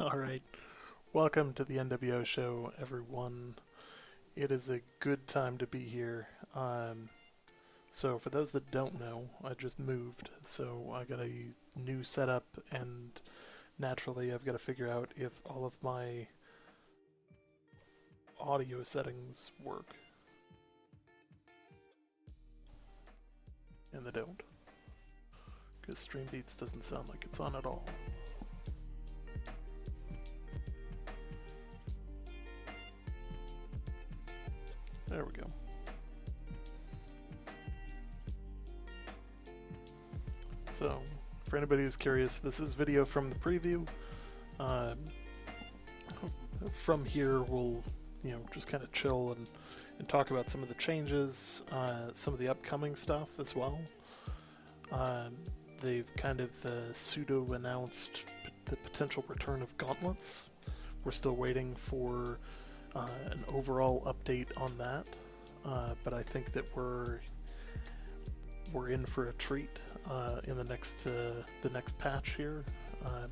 Alright, welcome to the NWO Show, everyone. It is a good time to be here. So, for those that don't know, I just moved, so I got a new setup, and naturally, I've got to figure out if all of my audio settings work. And they don't, because Streambeats doesn't sound like it's on at all. There we go. So, for anybody who's curious, this is video from the preview. From here, we'll just kind of chill and talk about some of the changes, some of the upcoming stuff as well. They've kind of pseudo-announced the potential return of gauntlets. We're still waiting for an overall update on that, but I think that we're in for a treat in the next patch here. I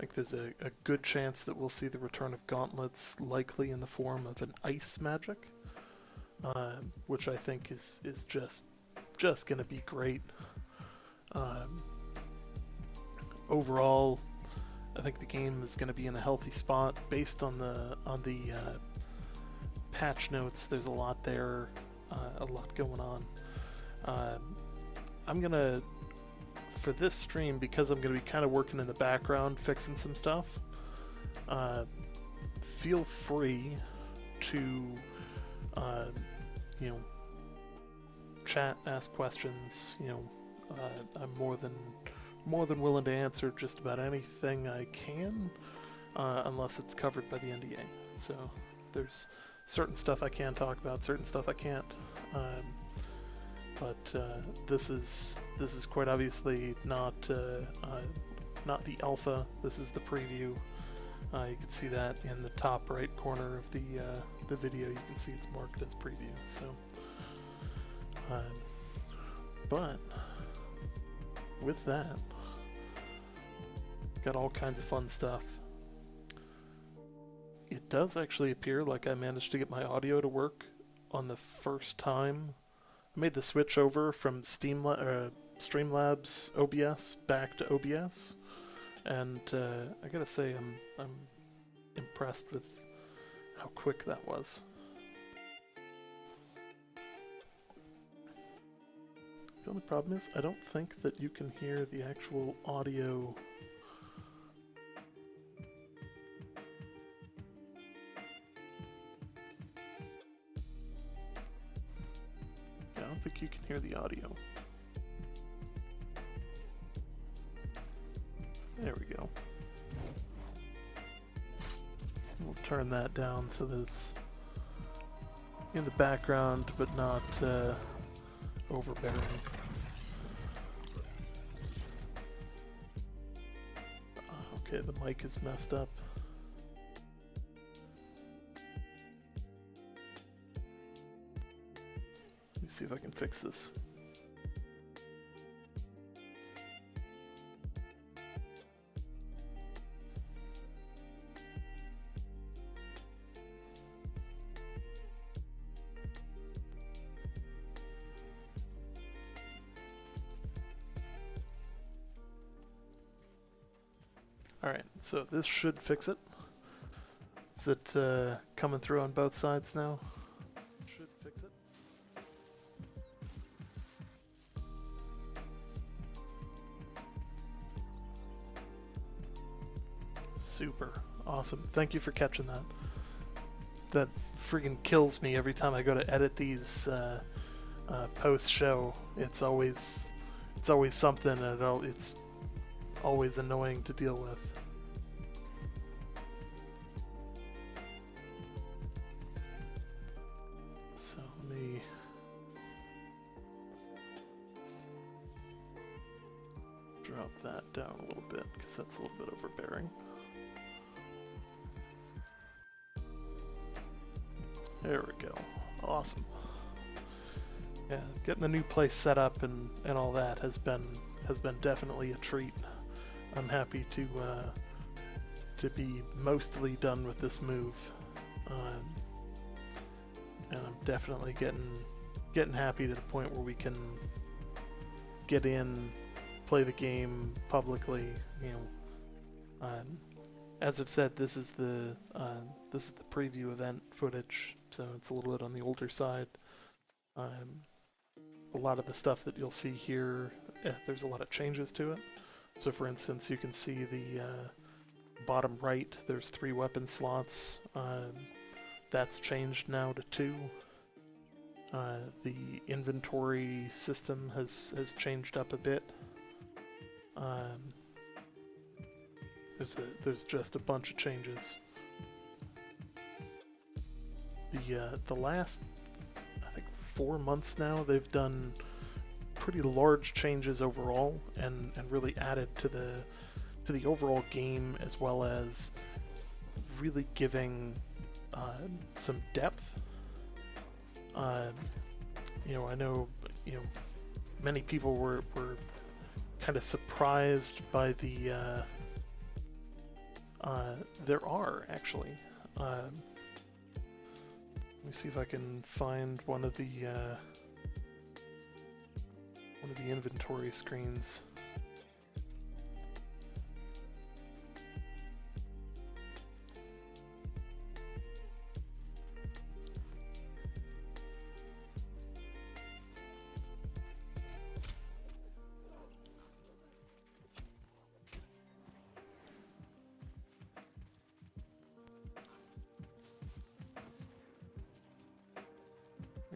think there's a good chance that we'll see the return of gauntlets, likely in the form of an ice magic, which I think is just going to be great. Overall, I think the game is going to be in a healthy spot based on the patch notes. There's a lot there, a lot going on. I'm gonna, for this stream, because I'm gonna be kind of working in the background fixing some stuff. Feel free to, chat, ask questions. I'm more than willing to answer just about anything I can, unless it's covered by the NDA. So there's certain stuff I can talk about, certain stuff I can't. But this is quite obviously not the alpha. This is the preview. You can see that in the top right corner of the video. You can see it's marked as preview. So, but with that, got all kinds of fun stuff. It does actually appear like I managed to get my audio to work on the first time. I made the switch over from Streamlabs OBS back to OBS, and I gotta say I'm impressed with how quick that was. The only problem is I don't think that you can hear the actual audio. I don't think you can hear the audio. There we go. We'll turn that down so that it's in the background but not overbearing. Okay, the mic is messed up. Let me see if I can fix this. Alright, so this should fix it. Is it coming through on both sides now? Should fix it. Super. Awesome. Thank you for catching that. That freaking kills me every time I go to edit these post-show. It's always something, and it's always annoying to deal with. So let me drop that down a little bit because that's a little bit overbearing. There we go. Awesome. Yeah, getting the new place set up and all that has been definitely a treat. I'm happy to to be mostly done with this move, and I'm definitely getting happy to the point where we can get in, play the game publicly. As I've said, this is the preview event footage, so it's a little bit on the older side. A lot of the stuff that you'll see here, there's a lot of changes to it. So for instance, you can see the bottom right, there's 3 weapon slots. That's changed now to 2. The inventory system has changed up a bit. There's just a bunch of changes. The last, I think, 4 months now, they've done pretty large changes overall, and really added to the overall game, as well as really giving some depth. I know many people were kind of surprised by the there are actually. Let me see if I can find one of the inventory screens.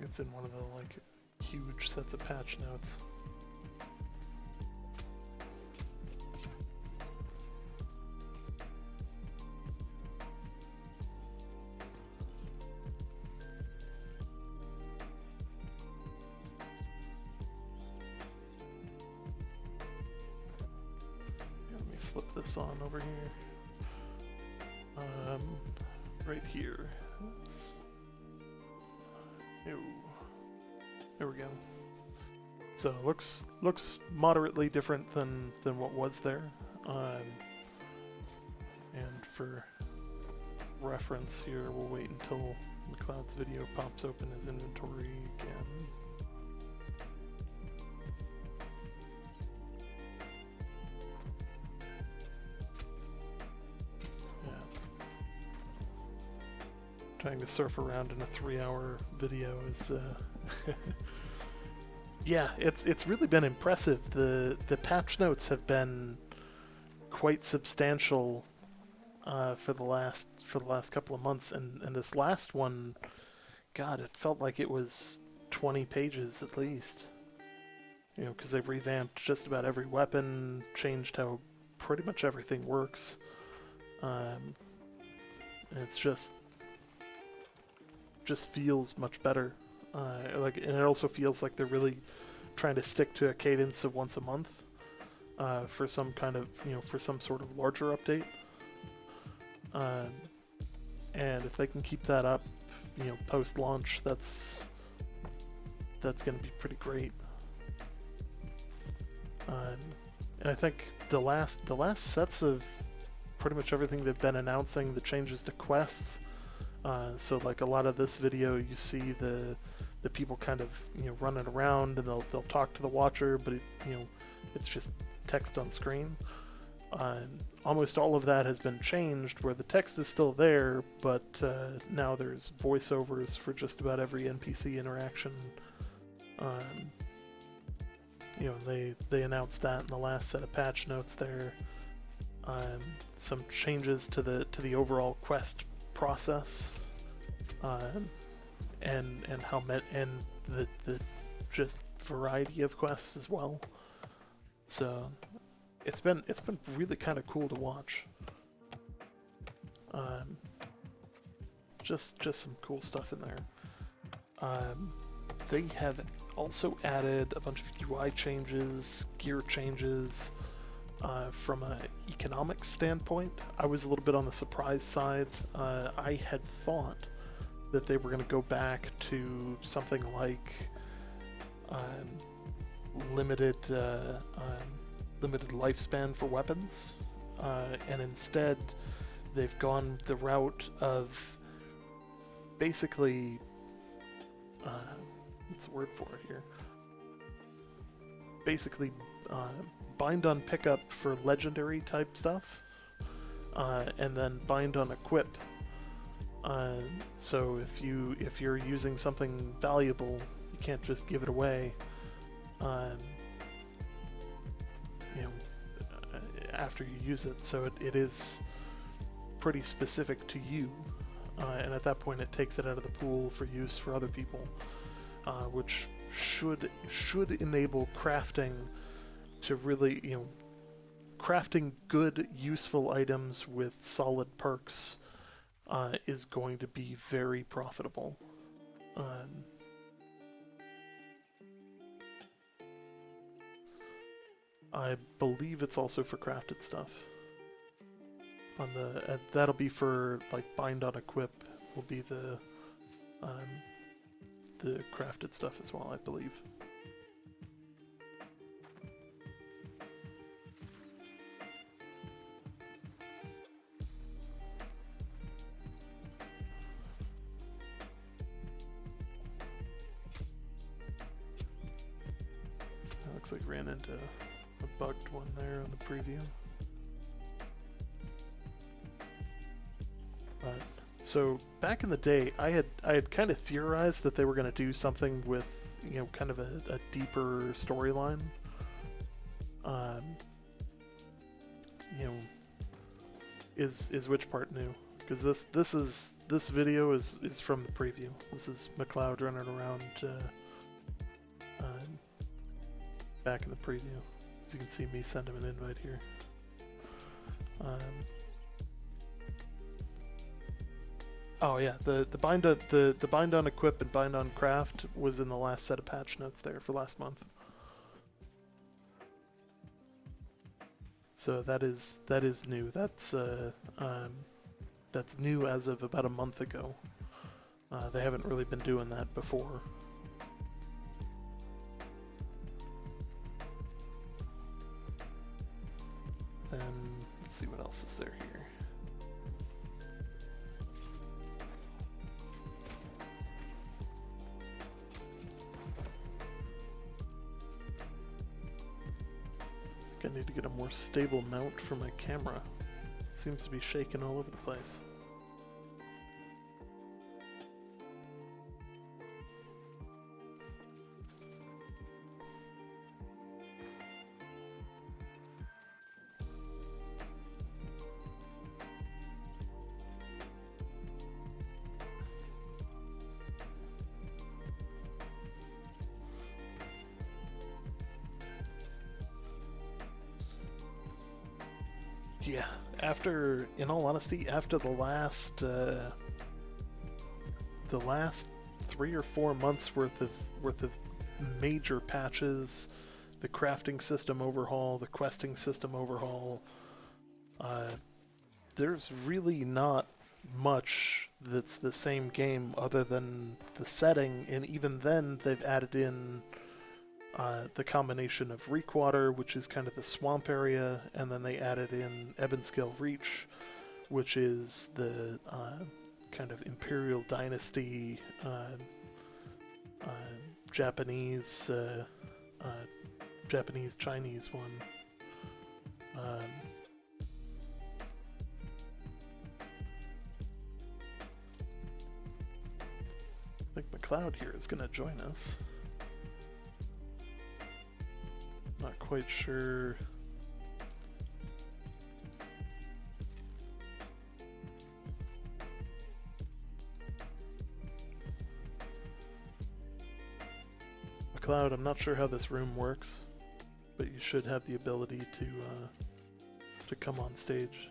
It's in one of the huge sets of patch notes. Let me slip this on over here. Right here. There we go. So it looks moderately different than what was there. And for reference here, we'll wait until McLeod's video pops open his inventory again. Trying to surf around in a 3-hour video is yeah, it's really been impressive. The patch notes have been quite substantial for the last couple of months, and this last one, God, it felt like it was 20 pages at least. Because they revamped just about every weapon, changed how pretty much everything works, and it's just feels much better. And it also feels like they're really trying to stick to a cadence of once a month for some kind of, for some sort of larger update. And if they can keep that up, post-launch, that's going to be pretty great. And I think the last sets of pretty much everything they've been announcing, the changes to quests. So like a lot of this video, you see the people kind of running around, and they'll talk to the watcher, but it's just text on screen. Almost all of that has been changed, where the text is still there, but now there's voiceovers for just about every NPC interaction. They announced that in the last set of patch notes there. Some changes to the overall quest process, and how the just variety of quests as well. So it's been really kind of cool to watch. Just some cool stuff in there. They have also added a bunch of UI changes, gear changes. From an economic standpoint, I was a little bit on the surprise side. I had thought that they were going to go back to something like limited lifespan for weapons, and instead they've gone the route of basically, what's the word for it here? Basically, bind on pickup for legendary type stuff, and then bind on equip. So if you're using something valuable, you can't just give it away. After you use it, so it is pretty specific to you, and at that point it takes it out of the pool for use for other people, which should enable crafting to really, crafting good, useful items with solid perks is going to be very profitable. I believe it's also for crafted stuff. On the that'll be for like bind on equip will be the crafted stuff as well, I believe. That looks like ran into a bugged one there on the preview. So back in the day, I had kind of theorized that they were going to do something with, kind of a deeper storyline. Is which part new? Because this video is from the preview. This is McLeod running around back in the preview. As you can see, me send him an invite here. Oh yeah, the bind on equip and bind on craft was in the last set of patch notes there for last month. So that is new. That's new as of about a month ago. They haven't really been doing that before. And let's see what else is there here. I need to get a more stable mount for my camera. It seems to be shaking all over the place. Yeah, in all honesty, after the last 3 or 4 months worth of major patches, the crafting system overhaul, the questing system overhaul, there's really not much that's the same game other than the setting, and even then they've added in the combination of Reekwater, which is kind of the swamp area, and then they added in Ebonskill Reach, which is the kind of Imperial Dynasty Japanese Chinese one. I think McLeod here is going to join us. Not quite sure. McLeod, I'm not sure how this room works, but you should have the ability to come on stage.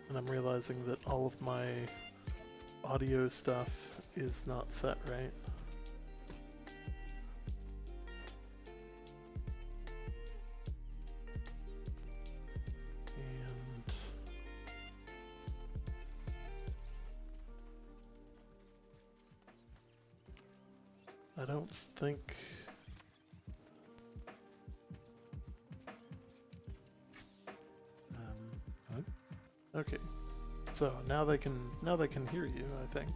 And I'm realizing that all of my audio stuff is not set right. I don't think... Okay. So now they can hear you, I think.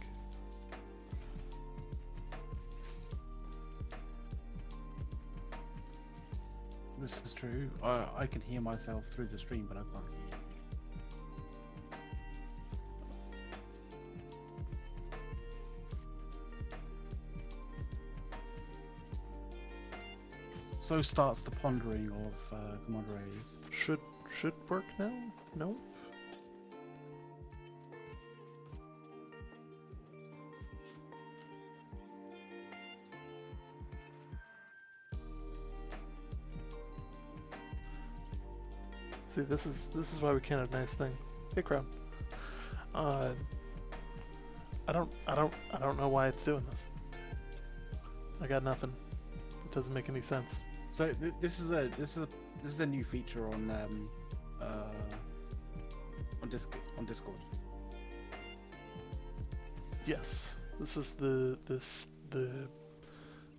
This is true. I can hear myself through the stream, but I can't hear you. So starts the pondering of Commander A's. Should work now? No? See, this is why we can't have nice thing. Hey, crowd. I don't know why it's doing this. I got nothing. It doesn't make any sense. So this is a new feature on Discord. Yes, this is the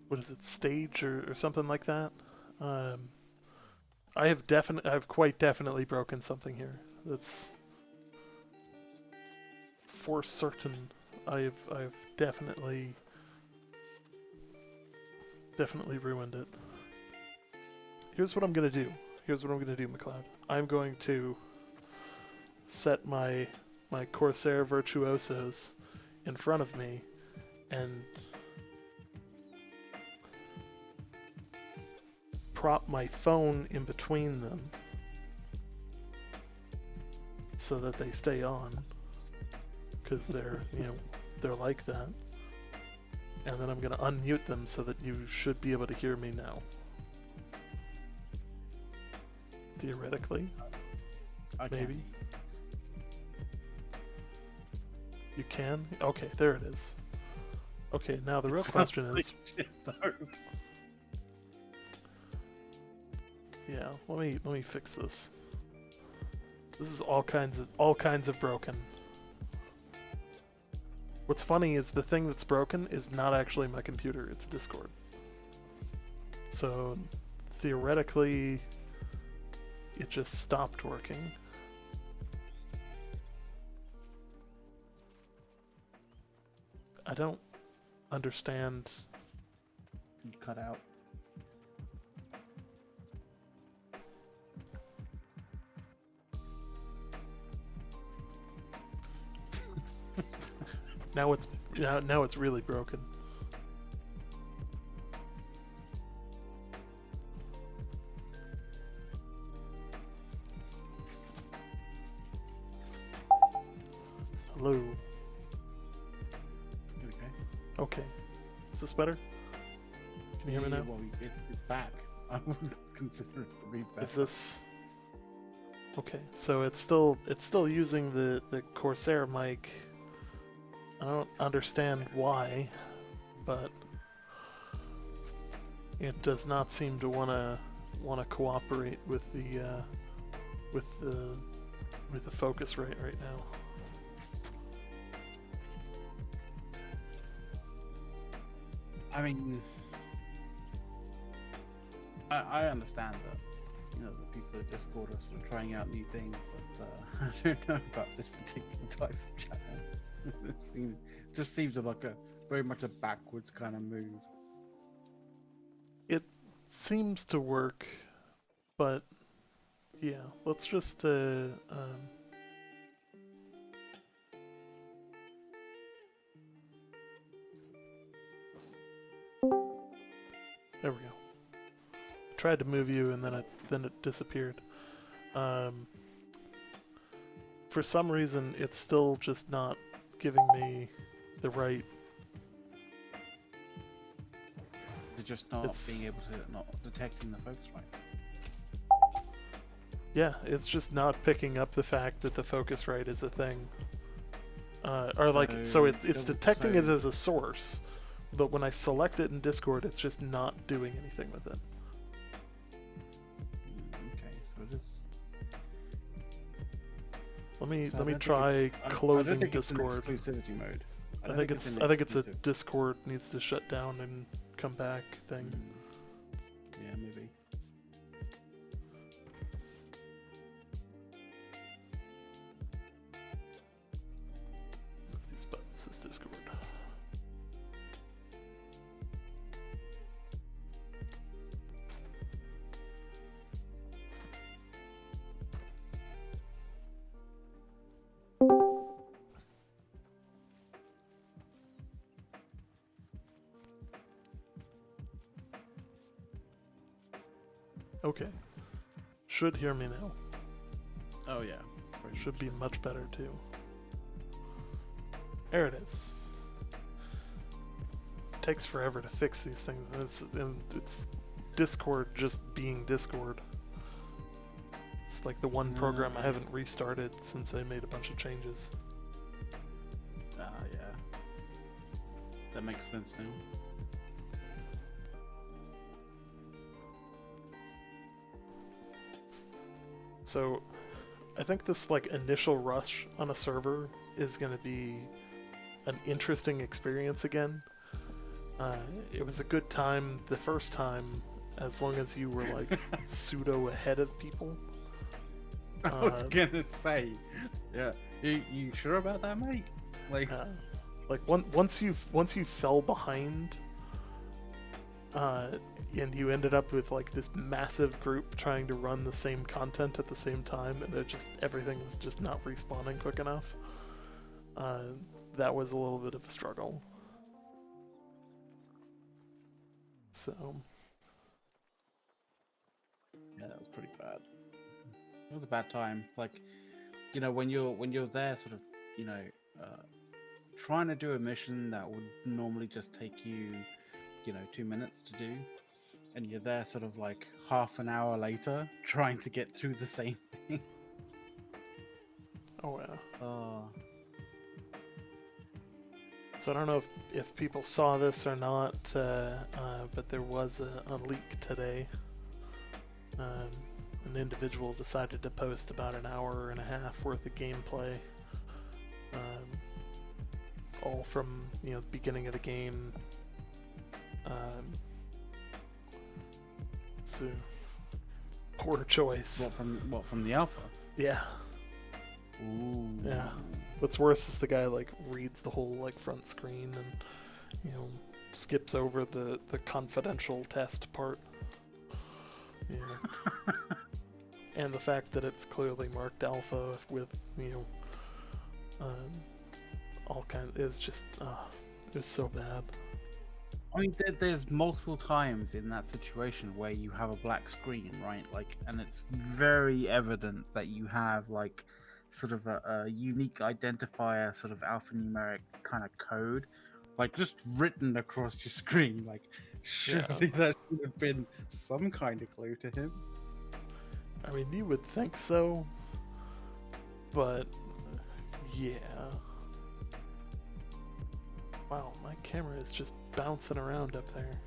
what is it, stage or something like that. I've quite definitely broken something here. That's for certain. I've definitely ruined it. Here's what I'm gonna do. McLeod. I'm going to set my Corsair Virtuosos in front of me and prop my phone in between them so that they stay on, because they're they're like that. And then I'm gonna unmute them so that you should be able to hear me now. Theoretically, maybe. You can? Okay, there it is. Okay, now the real question is... Yeah, let me fix this. This is all kinds of broken. What's funny is the thing that's broken is not actually my computer, it's Discord. So theoretically it just stopped working. I don't understand. You cut out. Now it's really broken. Hello. Okay. Is this better? Can you hear me now? Well, it's back. I wouldn't consider it to be better. Is this... Okay, so it's still using the Corsair mic. I don't understand why, but it does not seem to wanna cooperate with the focus rate right now. I mean, I understand that, the people at Discord are sort of trying out new things, but I don't know about this particular type of channel. It just seems like very much a backwards kind of move. It seems to work, but yeah, let's just there we go. Tried to move you and then it disappeared. For some reason, it's still just not giving me the right. They're just not being able to, not detecting the focus right. Yeah, it's just not picking up the fact that the focus right is a thing. So it's detecting it as a source, but when I select it in Discord, it's just not doing anything with it. Okay, so just... Let me try closing Discord. It's an exclusivity mode. I think it's a Discord needs to shut down and come back thing. Yeah, maybe. this Discord? Okay. Should hear me now. Oh yeah. Should be much better too. There it is. Takes forever to fix these things. It's Discord just being Discord. It's like the one program I haven't restarted since I made a bunch of changes. Yeah. That makes sense now. So, I think this like initial rush on a server is going to be an interesting experience again. It was a good time the first time, as long as you were like pseudo ahead of people. I was gonna say, yeah. You sure about that, mate? Like once you fell behind, and you ended up with like this massive group trying to run the same content at the same time, and everything was just not respawning quick enough. That was a little bit of a struggle. So yeah, that was pretty bad. It was a bad time. Like, you know, when you're there, sort of, you know, trying to do a mission that would normally just take you, you know, 2 minutes to do, and you're there sort of like half an hour later trying to get through the same thing. oh yeah. So I don't know if people saw this or not, but there was a leak today. An individual decided to post about an hour and a half worth of gameplay, all from the beginning of the game. It's a poor choice. What from the alpha? Yeah. Ooh. Yeah. What's worse is the guy like reads the whole like front screen and skips over the confidential test part. Yeah. And the fact that it's clearly marked alpha with all kinds is just it's so bad. I mean, there's multiple times in that situation where you have a black screen, right? Like, and it's very evident that you have like sort of a unique identifier, sort of alphanumeric kind of code, like just written across your screen. Like, surely that should have been some kind of clue to him. I mean, you would think so, but yeah. Wow, my camera is just bouncing around up there.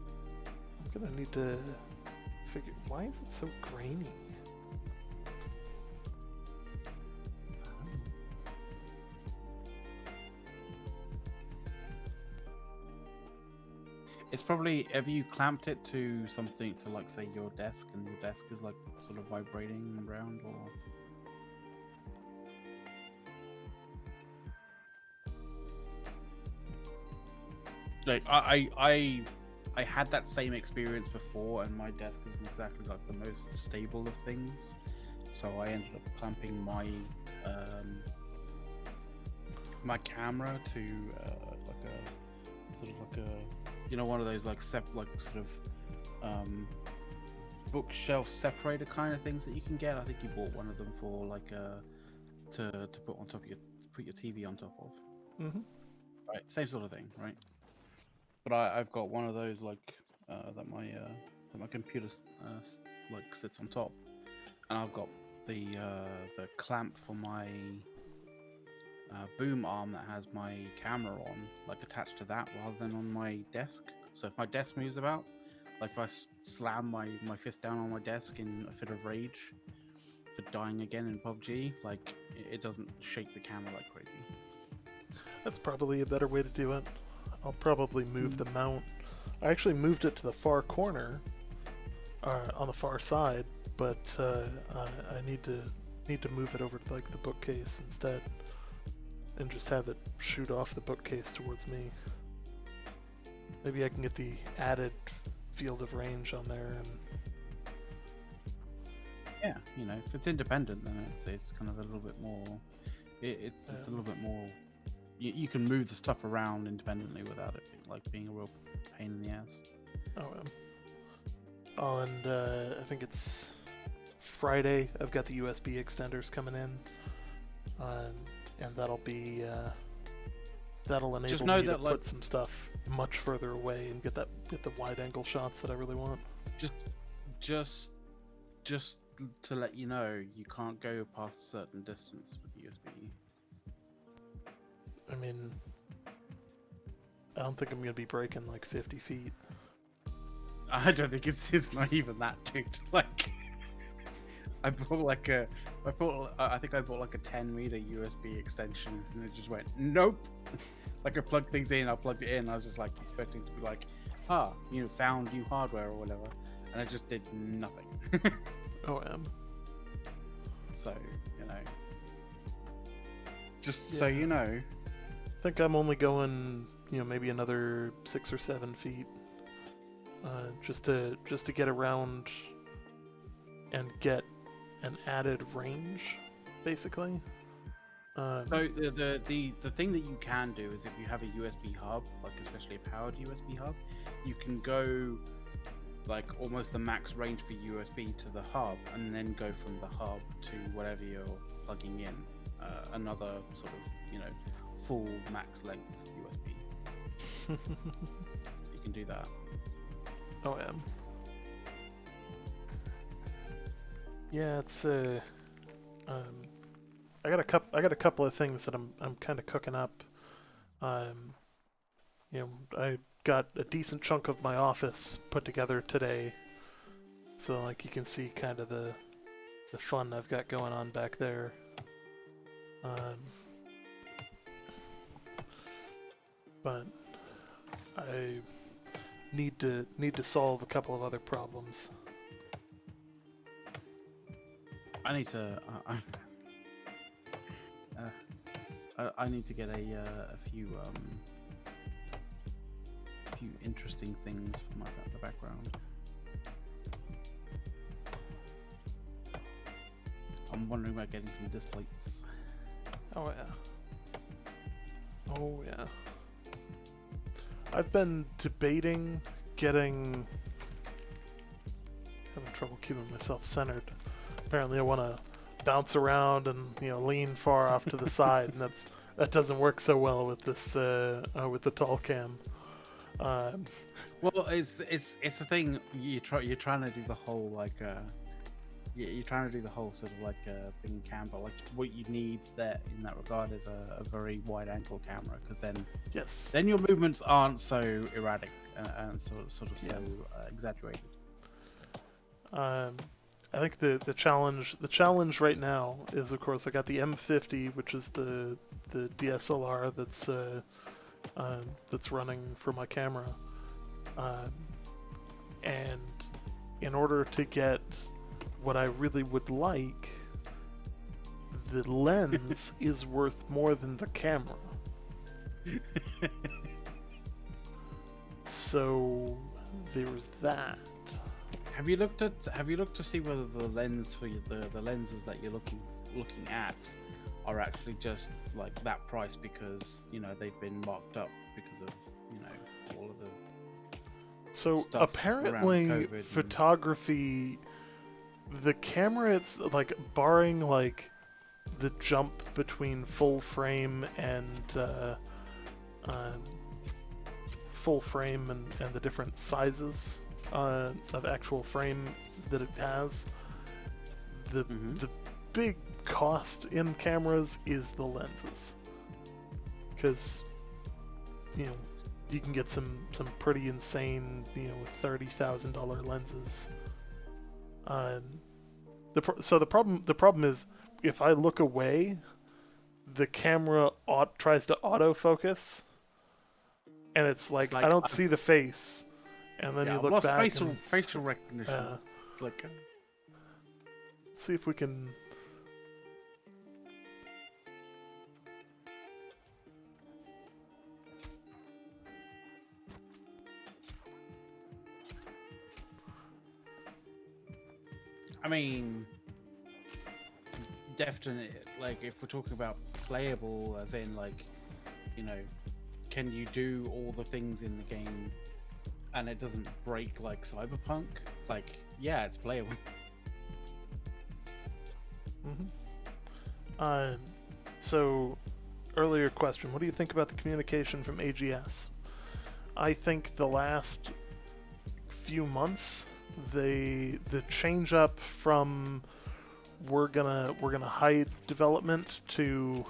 I'm gonna need to figure, why is it so grainy? It's probably, have you clamped it to something, to like say your desk, and your desk is like sort of vibrating around, or? Like I had that same experience before, and my desk isn't exactly like the most stable of things, so I ended up clamping my my camera to like a sort of like a one of those like sort of bookshelf separator kind of things that you can get. I think you bought one of them for like to put on top of put your TV on top of. Mm-hmm. Right, same sort of thing, right? But I've got one of those like that my computer like sits on top, and I've got the clamp for my boom arm that has my camera on, like attached to that rather than on my desk. So if my desk moves about, like if I slam my fist down on my desk in a fit of rage for dying again in PUBG, like it doesn't shake the camera like crazy. That's probably a better way to do it. I'll probably move the mount. I actually moved it to the far corner, on the far side, but I need to move it over to like the bookcase instead. and just have it shoot off the bookcase towards me. Maybe I can get the added field of range on there, and Yeah, you know, if it's independent, then it's kind of a little bit more. It's a little bit more. You can move the stuff around independently without it being a real pain in the ass. Oh, and I think it's Friday. I've got the USB extenders coming in, and that'll be that'll enable me to put some stuff much further away and get the wide angle shots that I really want. Just to let you know, you can't go past a certain distance with USB. I mean, I don't think I'm gonna be breaking like 50 feet. I don't think it's not even that, dude. Like, I think I bought like a 10-meter USB extension, and it just went nope. Like, I plugged things in, I plugged it in, I was just like expecting to be like, found new hardware or whatever, and it just did nothing. So, you know, so you know. I think I'm only going, maybe another 6 or 7 feet, just to get around and get an added range, basically. So the thing that you can do is, if you have a USB hub, like especially a powered USB hub, you can go like almost the max range for USB to the hub, and then go from the hub to whatever you're plugging in, another sort of, full max length USB. So you can do that. Yeah, it's I got a couple of things that I'm kind of cooking up. I got a decent chunk of my office put together today, so like you can see kind of the fun I've got going on back there. But I need to solve a couple of other problems. I need to. I need to get a few interesting things for the background. I'm wondering about getting some disc plates. Oh yeah. I've been debating having trouble keeping myself centered. Apparently I want to bounce around and lean far off to the side, and that doesn't work so well with this with the tall cam. Well, it's a thing. You're trying to do the whole you're trying to do the whole sort of like thing cam, but like what you need there in that regard is a very wide angle camera, because then your movements aren't so erratic and sort of so exaggerated. I think the challenge right now is, of course, I got the M50, which is the DSLR that's running for my camera, and in order to get what I really would like, the lens is worth more than the camera. So there's that. Have you looked to see whether the lens for the lenses that you're looking at are actually just like that price, because they've been marked up because of all of the so apparently photography, the camera, it's like barring like the jump between full frame and the different sizes of actual frame that it has, the big cost in cameras is the lenses, because you can get some pretty insane $30,000 lenses. The problem is, if I look away, the camera tries to autofocus, and it's like I don't see the face. And then you look back. Facial recognition. It's like, let's see if we can. mean, definitely, like, if we're talking about playable, as in, like, you know, can you do all the things in the game and it doesn't break like Cyberpunk? Like, yeah, it's playable. So, earlier question, what do you think about the communication from AGS? I think the last few months, the change up from we're gonna hide development to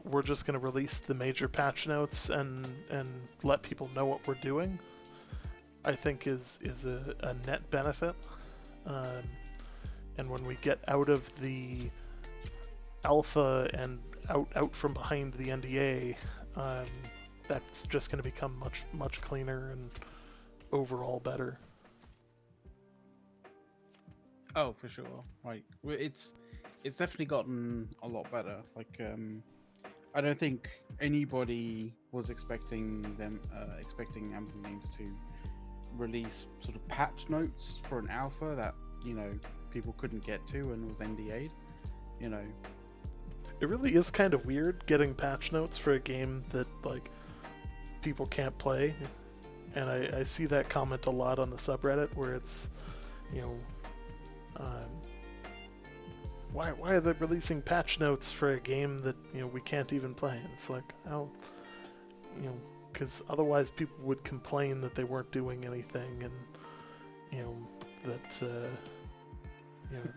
we're just gonna release the major patch notes and let people know what we're doing, I think is a net benefit. And when we get out of the alpha and out from behind the NDA, that's just going to become much cleaner and overall better. Oh, for sure. Right. It's definitely gotten a lot better. Like, I don't think anybody was expecting Amazon Games to release sort of patch notes for an alpha that, you know, people couldn't get to and was NDA'd. You know, it really is kind of weird getting patch notes for a game that, like, people can't play. And I see that comment a lot on the subreddit where it's, you know, why are they releasing patch notes for a game that, you know, we can't even play? And it's like, oh, you know, because otherwise people would complain that they weren't doing anything, and, you know, that you know,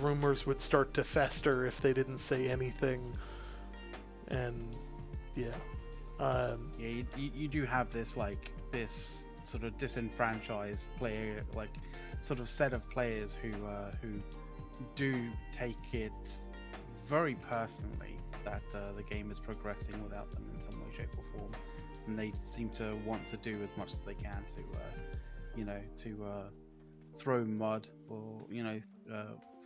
rumors would start to fester if they didn't say anything. And yeah, yeah, you do have this, like, this sort of disenfranchised player, like, sort of set of players who do take it very personally that the game is progressing without them in some way, shape, or form, and they seem to want to do as much as they can to, you know, to throw mud or, you know,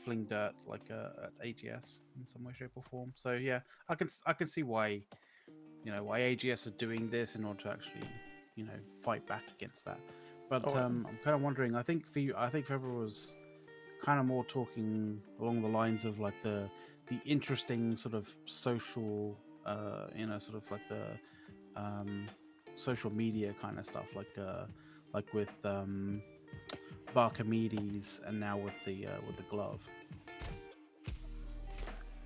fling dirt, like, at AGS in some way, shape, or form. So yeah, I can see why, you know, why AGS is doing this in order to actually, you know, fight back against that. But I'm kind of wondering. I think February was kind of more talking along the lines of, like, the interesting sort of social, you know, sort of like the social media kind of stuff, like with Barkamedes, and now with the glove.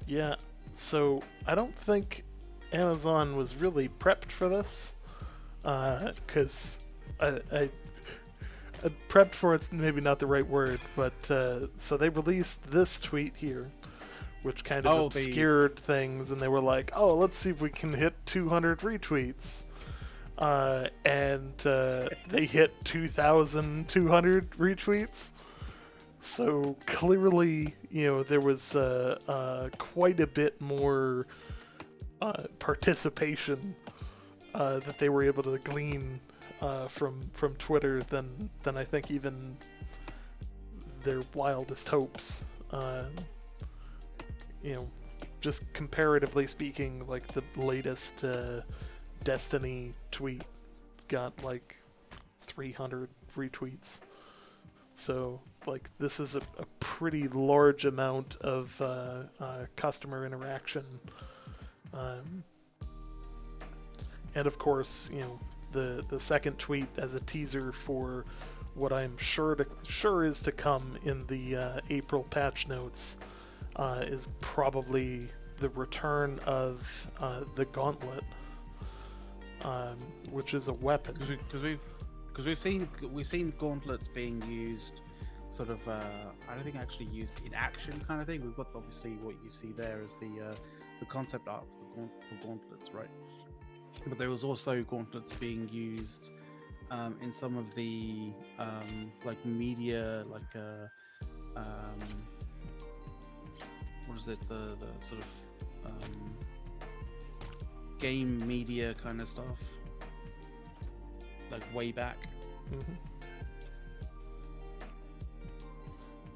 Yeah, so I don't think Amazon was really prepped for this, because I prepped for it's maybe not the right word, but so they released this tweet here, which kind of obscured things, and they were like, oh, let's see if we can hit 200 retweets. And they hit 2,200 retweets. So clearly, you know, there was quite a bit more participation that they were able to glean from Twitter than I think even their wildest hopes. You know, just comparatively speaking, like the latest Destiny tweet got like 300 retweets. So, like, this is a pretty large amount of customer interaction. And of course, you know, the second tweet as a teaser for what I'm sure is to come in the April patch notes is probably the return of the gauntlet, which is a weapon. Because we've seen gauntlets being used, sort of. I don't think actually used in action kind of thing. We've got obviously what you see there is the concept art for gauntlets, right? But there was also gauntlets being used in some of the like media, like what is it? The sort of game media kind of stuff, like way back. Mm-hmm.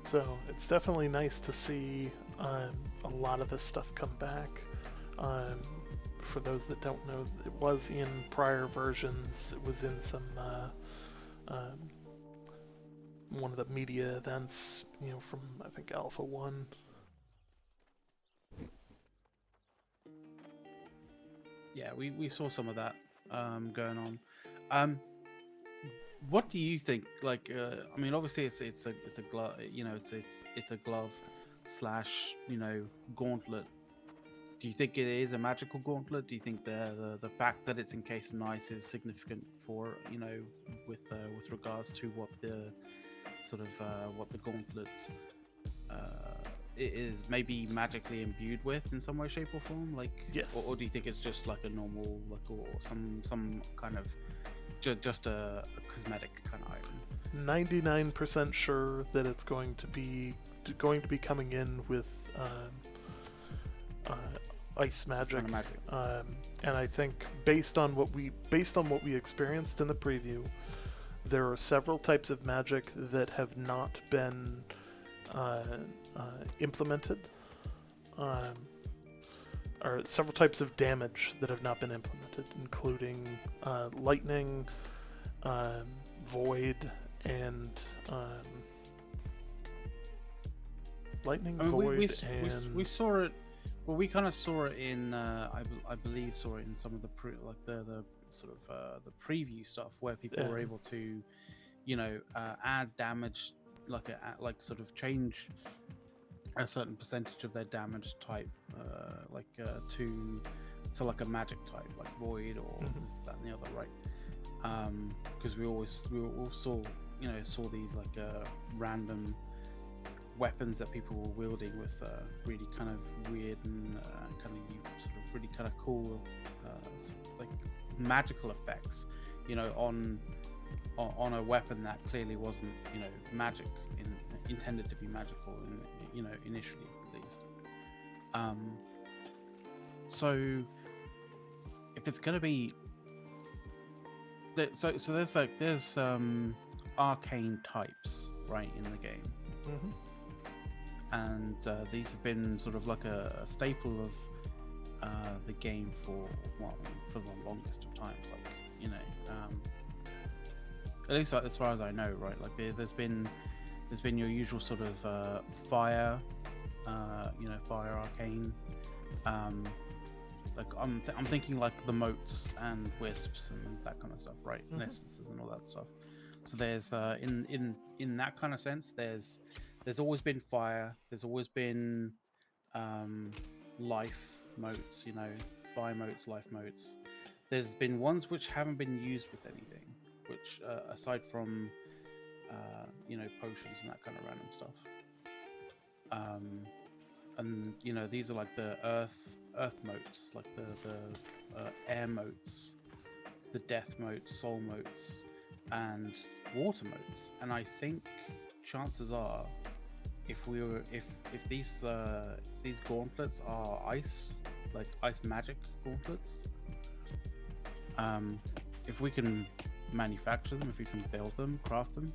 So it's definitely nice to see a lot of this stuff come back. For those that don't know, it was in prior versions. It was in some one of the media events, from I think Alpha 1. Yeah, we saw some of that going on. What do you think? Like, I mean, obviously it's a glove, it's a glove slash gauntlet. Do you think it is a magical gauntlet? Do you think the fact that it's encased in ice is significant for with regards to what the sort of what the gauntlet it is maybe magically imbued with in some way, shape, or form? Like, Yes. or do you think it's just like a normal, like, or some kind of just a cosmetic kind of item? 99% sure that it's going to be coming in with ice magic. Kind of magic. And I think based on what we experienced in the preview, there are several types of magic that have not been implemented, or several types of damage that have not been implemented, including lightning, void, and lightning, I mean, void, we and saw it. Well, we kind of saw it in, I believe, saw it in some of the the sort of the preview stuff where people were able to, add damage, like sort of change a certain percentage of their damage type, to like a magic type, like void or this, that, and the other, right? Because we all saw these like random weapons that people were wielding with really kind of weird and kind of sort of really kind of cool sort of like magical effects, on a weapon that clearly wasn't magic intended to be magical initially at least. So if it's going to be so there's arcane types right in the game. And these have been sort of like a staple of the game for the longest of times, like at least as far as I know, right? Like there's been your usual sort of fire, fire arcane. Like I'm thinking like the motes and wisps and that kind of stuff, right? Essences and all that stuff. So there's in that kind of sense, there's always been fire. There's always been life motes, fire motes, life motes. There's been ones which haven't been used with anything, which aside from potions and that kind of random stuff. And these are like the earth motes, like the air motes, the death motes, soul motes, and water motes. And I think chances are, if these gauntlets are ice magic gauntlets, if we can manufacture them, if we can build them, craft them,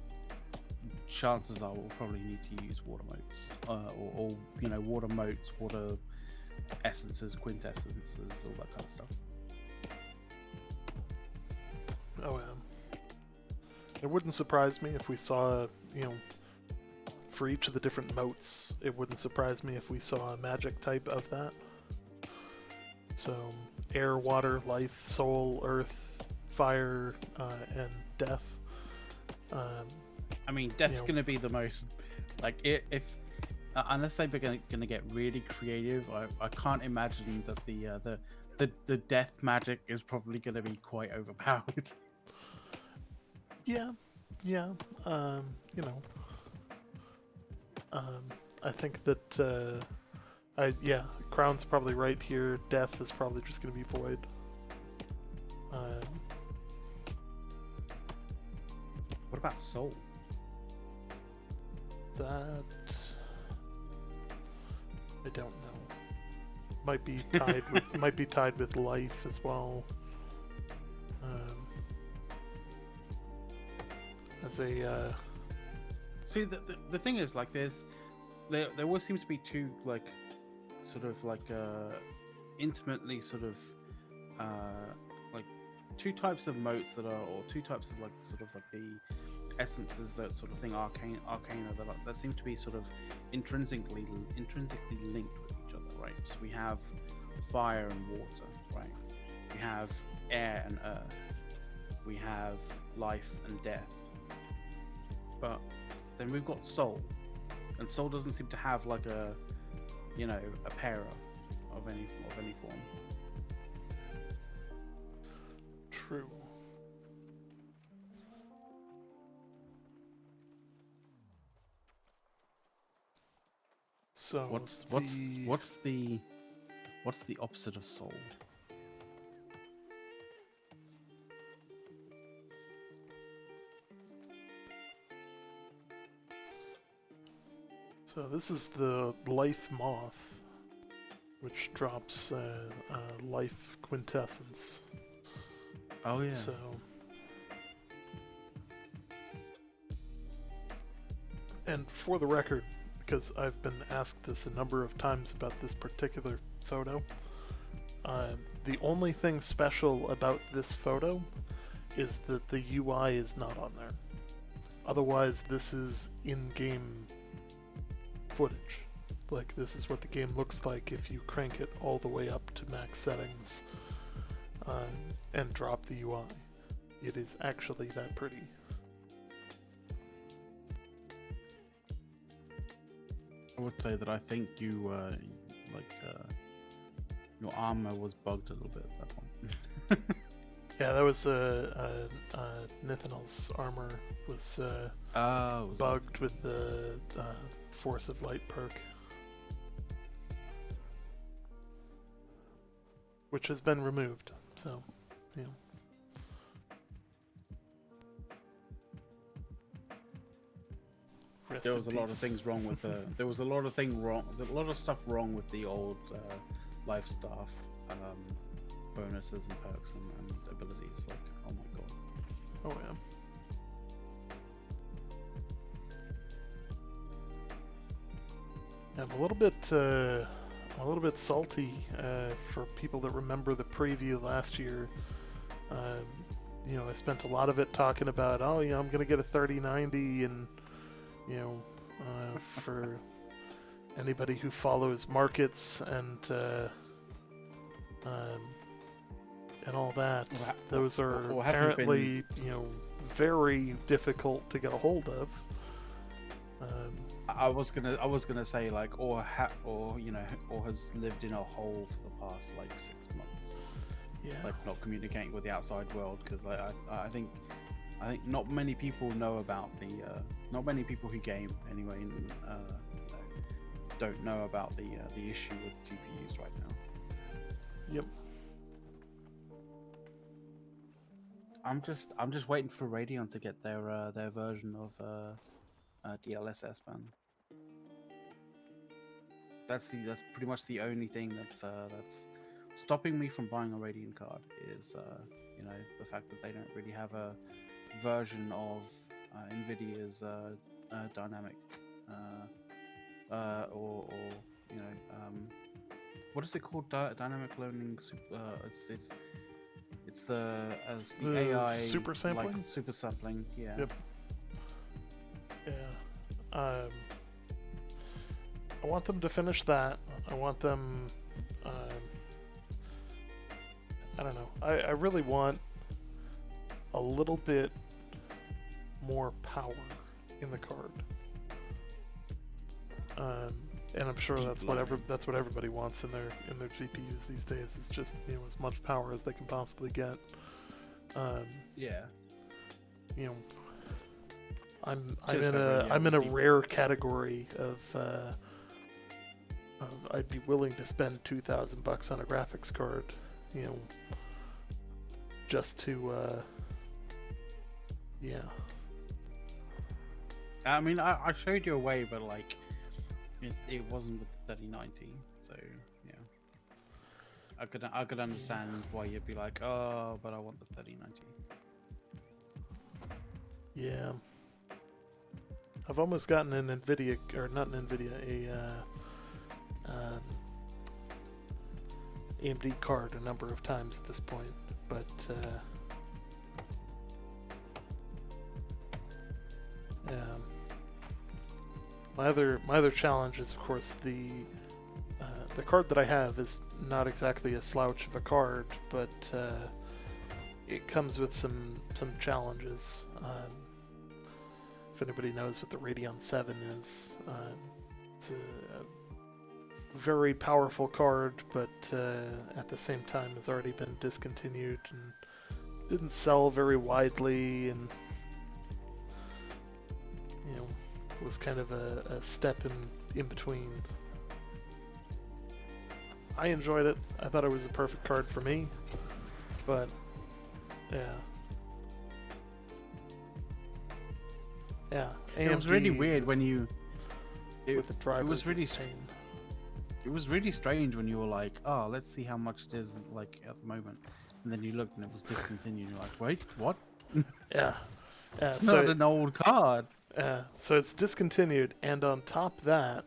chances are we'll probably need to use water motes, or water motes, water essences, quintessences, all that kind of stuff. Oh yeah. It wouldn't surprise me if we saw, for each of the different motes, it wouldn't surprise me if we saw a magic type of that. So, air, water, life, soul, earth, fire, and death. I mean, death's going to be the most, like, if unless they're going to get really creative, I can't imagine that the death magic is probably going to be quite overpowered. Yeah. I think that Crown's probably right here. Death is probably just going to be void. What about soul? That I don't know. Might be tied with life as well. As a see, the thing is, like, there always seems to be two, like, sort of like intimately sort of like two types of motes that are, or two types of like sort of like the essences that sort of thing, arcana that seem to be sort of intrinsically linked with each other, right? So we have fire and water, right? We have air and earth. We have life and death. But then we've got soul, and soul doesn't seem to have like a pair of any form. True. So What's the opposite of soul? So this is the life moth, which drops life quintessence. Oh yeah. So, and for the record, because I've been asked this a number of times about this particular photo, the only thing special about this photo is that the UI is not on there. Otherwise, this is in-game footage. Like, this is what the game looks like if you crank it all the way up to max settings and drop the UI. It is actually that pretty. I would say that I think you your armor was bugged a little bit at that point. Yeah, that was Nithanel's armor was bugged with the Force of Light perk, which has been removed. So, yeah. There was a lot of things wrong with the. There was a lot of stuff wrong with the old life staff bonuses and perks and abilities. Like, oh my god. Oh yeah. I'm a little bit salty for people that remember the preview last year. I spent a lot of it talking about, I'm gonna get a 3090, and for anybody who follows markets and all that, those are apparently very difficult to get a hold of. I was gonna say like, or has lived in a hole for the past like 6 months. Yeah. Like not communicating with the outside world, because I think not many people know about not many people who game anyway don't know about the issue with GPUs right now. Yep. I'm just waiting for Radeon to get their version of DLSS ban. That's pretty much the only thing that's stopping me from buying a Radeon card is the fact that they don't really have a version of Nvidia's dynamic what is it called? Dynamic learning. It's the AI super sampling. Like super sampling. Yeah. Yep. Yeah. I want them to finish that. I want them. I don't know. I really want a little bit more power in the card. And I'm sure that's what everybody wants in their GPUs these days. Is just as much power as they can possibly get. Yeah. I'm in a rare category of I'd be willing to spend $2,000 on a graphics card, just to yeah. I mean, I showed you a way, but like it wasn't with the 3090, so yeah. I could understand why you'd be like, oh, but I want the 3090. Yeah. I've almost gotten an Nvidia, or not an Nvidia, AMD card a number of times at this point, but Yeah. My other challenge is, of course, the card that I have is not exactly a slouch of a card, but it comes with some challenges. If anybody knows what the Radeon 7 is, it's a very powerful card, but at the same time has already been discontinued and didn't sell very widely, and was kind of a step in between. I enjoyed it. I thought it was a perfect card for me, but yeah. It was really weird when you. With the drivers, it was really. pain. It was really strange when you were like, "Oh, let's see how much it is like at the moment," and then you looked and it was discontinued. You're like, "Wait, what?" Yeah. It's not an old card. So it's discontinued, and on top of that,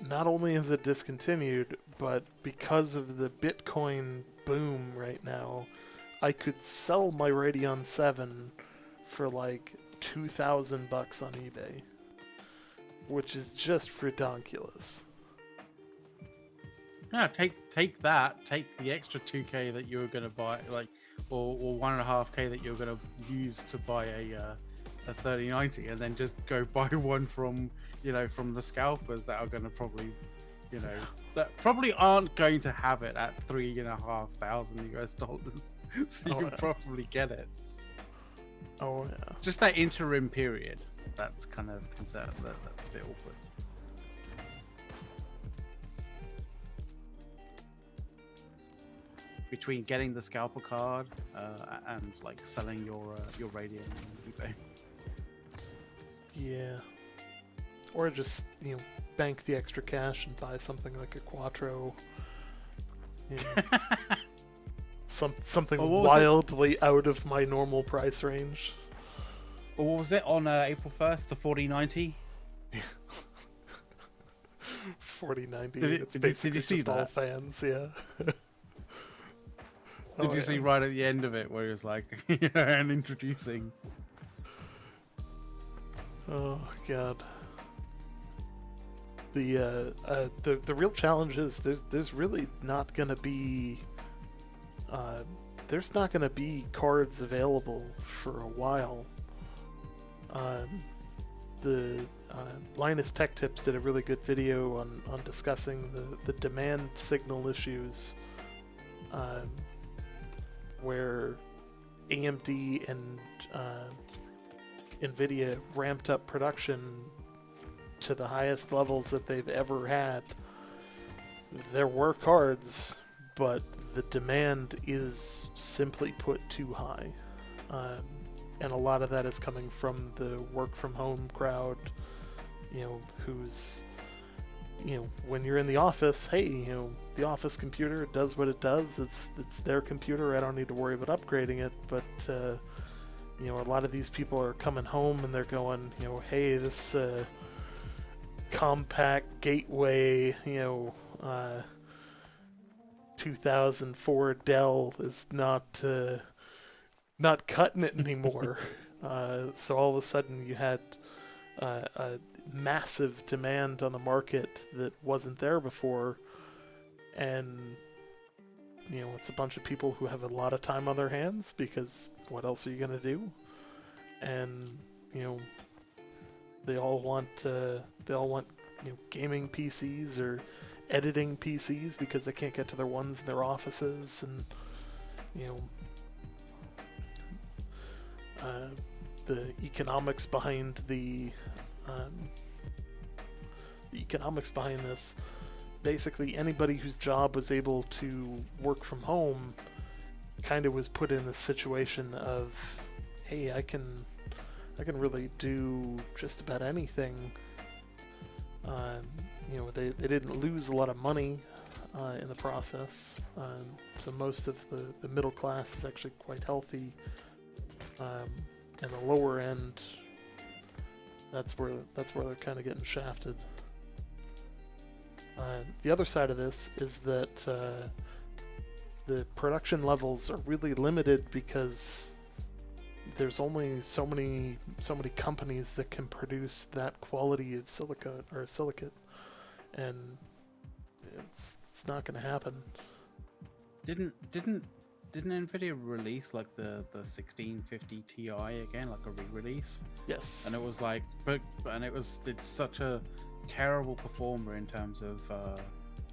not only is it discontinued, but because of the Bitcoin boom right now, I could sell my Radeon 7 for like $2,000 on eBay, which is just redonkulous. Yeah, take that. Take the extra 2K that you were gonna buy, like, or 1.5K that you're gonna use to buy a 3090, and then just go buy one from the scalpers that are gonna probably, that probably aren't going to have it at $3,500 so you can probably get it. Oh yeah. Just that interim period. That's kind of concerned. That's a bit awkward. Between getting the scalper card and like selling your Radeon on eBay. Yeah. Or just bank the extra cash and buy something like a Quattro. Something wildly out of my normal price range. Or what was it on April 1st? The 4090. 4090. Did you see just that? All fans, yeah. Did you see right at the end of it where it was like, and introducing? Oh god. The real challenge is there's really not gonna be cards available for a while. The Linus Tech Tips did a really good video on discussing the demand signal issues, where AMD and NVIDIA ramped up production to the highest levels that they've ever had. There were cards, but the demand is simply put too high. And a lot of that is coming from the work from home crowd, who's, when you're in the office, hey, the office computer does what it does. It's their computer. I don't need to worry about upgrading it. But, a lot of these people are coming home and they're going, hey, this compact gateway, 2004 Dell is not cutting it anymore. So all of a sudden you had a massive demand on the market that wasn't there before, and it's a bunch of people who have a lot of time on their hands because what else are you gonna do? And they all want gaming PCs or editing PCs because they can't get to their ones in their offices, and the economics behind this, basically anybody whose job was able to work from home kind of was put in the situation of, hey, I can really do just about anything. They didn't lose a lot of money in the process, so most of the middle class is actually quite healthy, and the lower end, that's where they're kind of getting shafted. The other side of this is that the production levels are really limited because there's only so many companies that can produce that quality of silicate or silicate, and it's not going to happen. Didn't Nvidia release like the 1650 Ti again, like a re-release? Yes. And it was like, it's such a terrible performer in terms of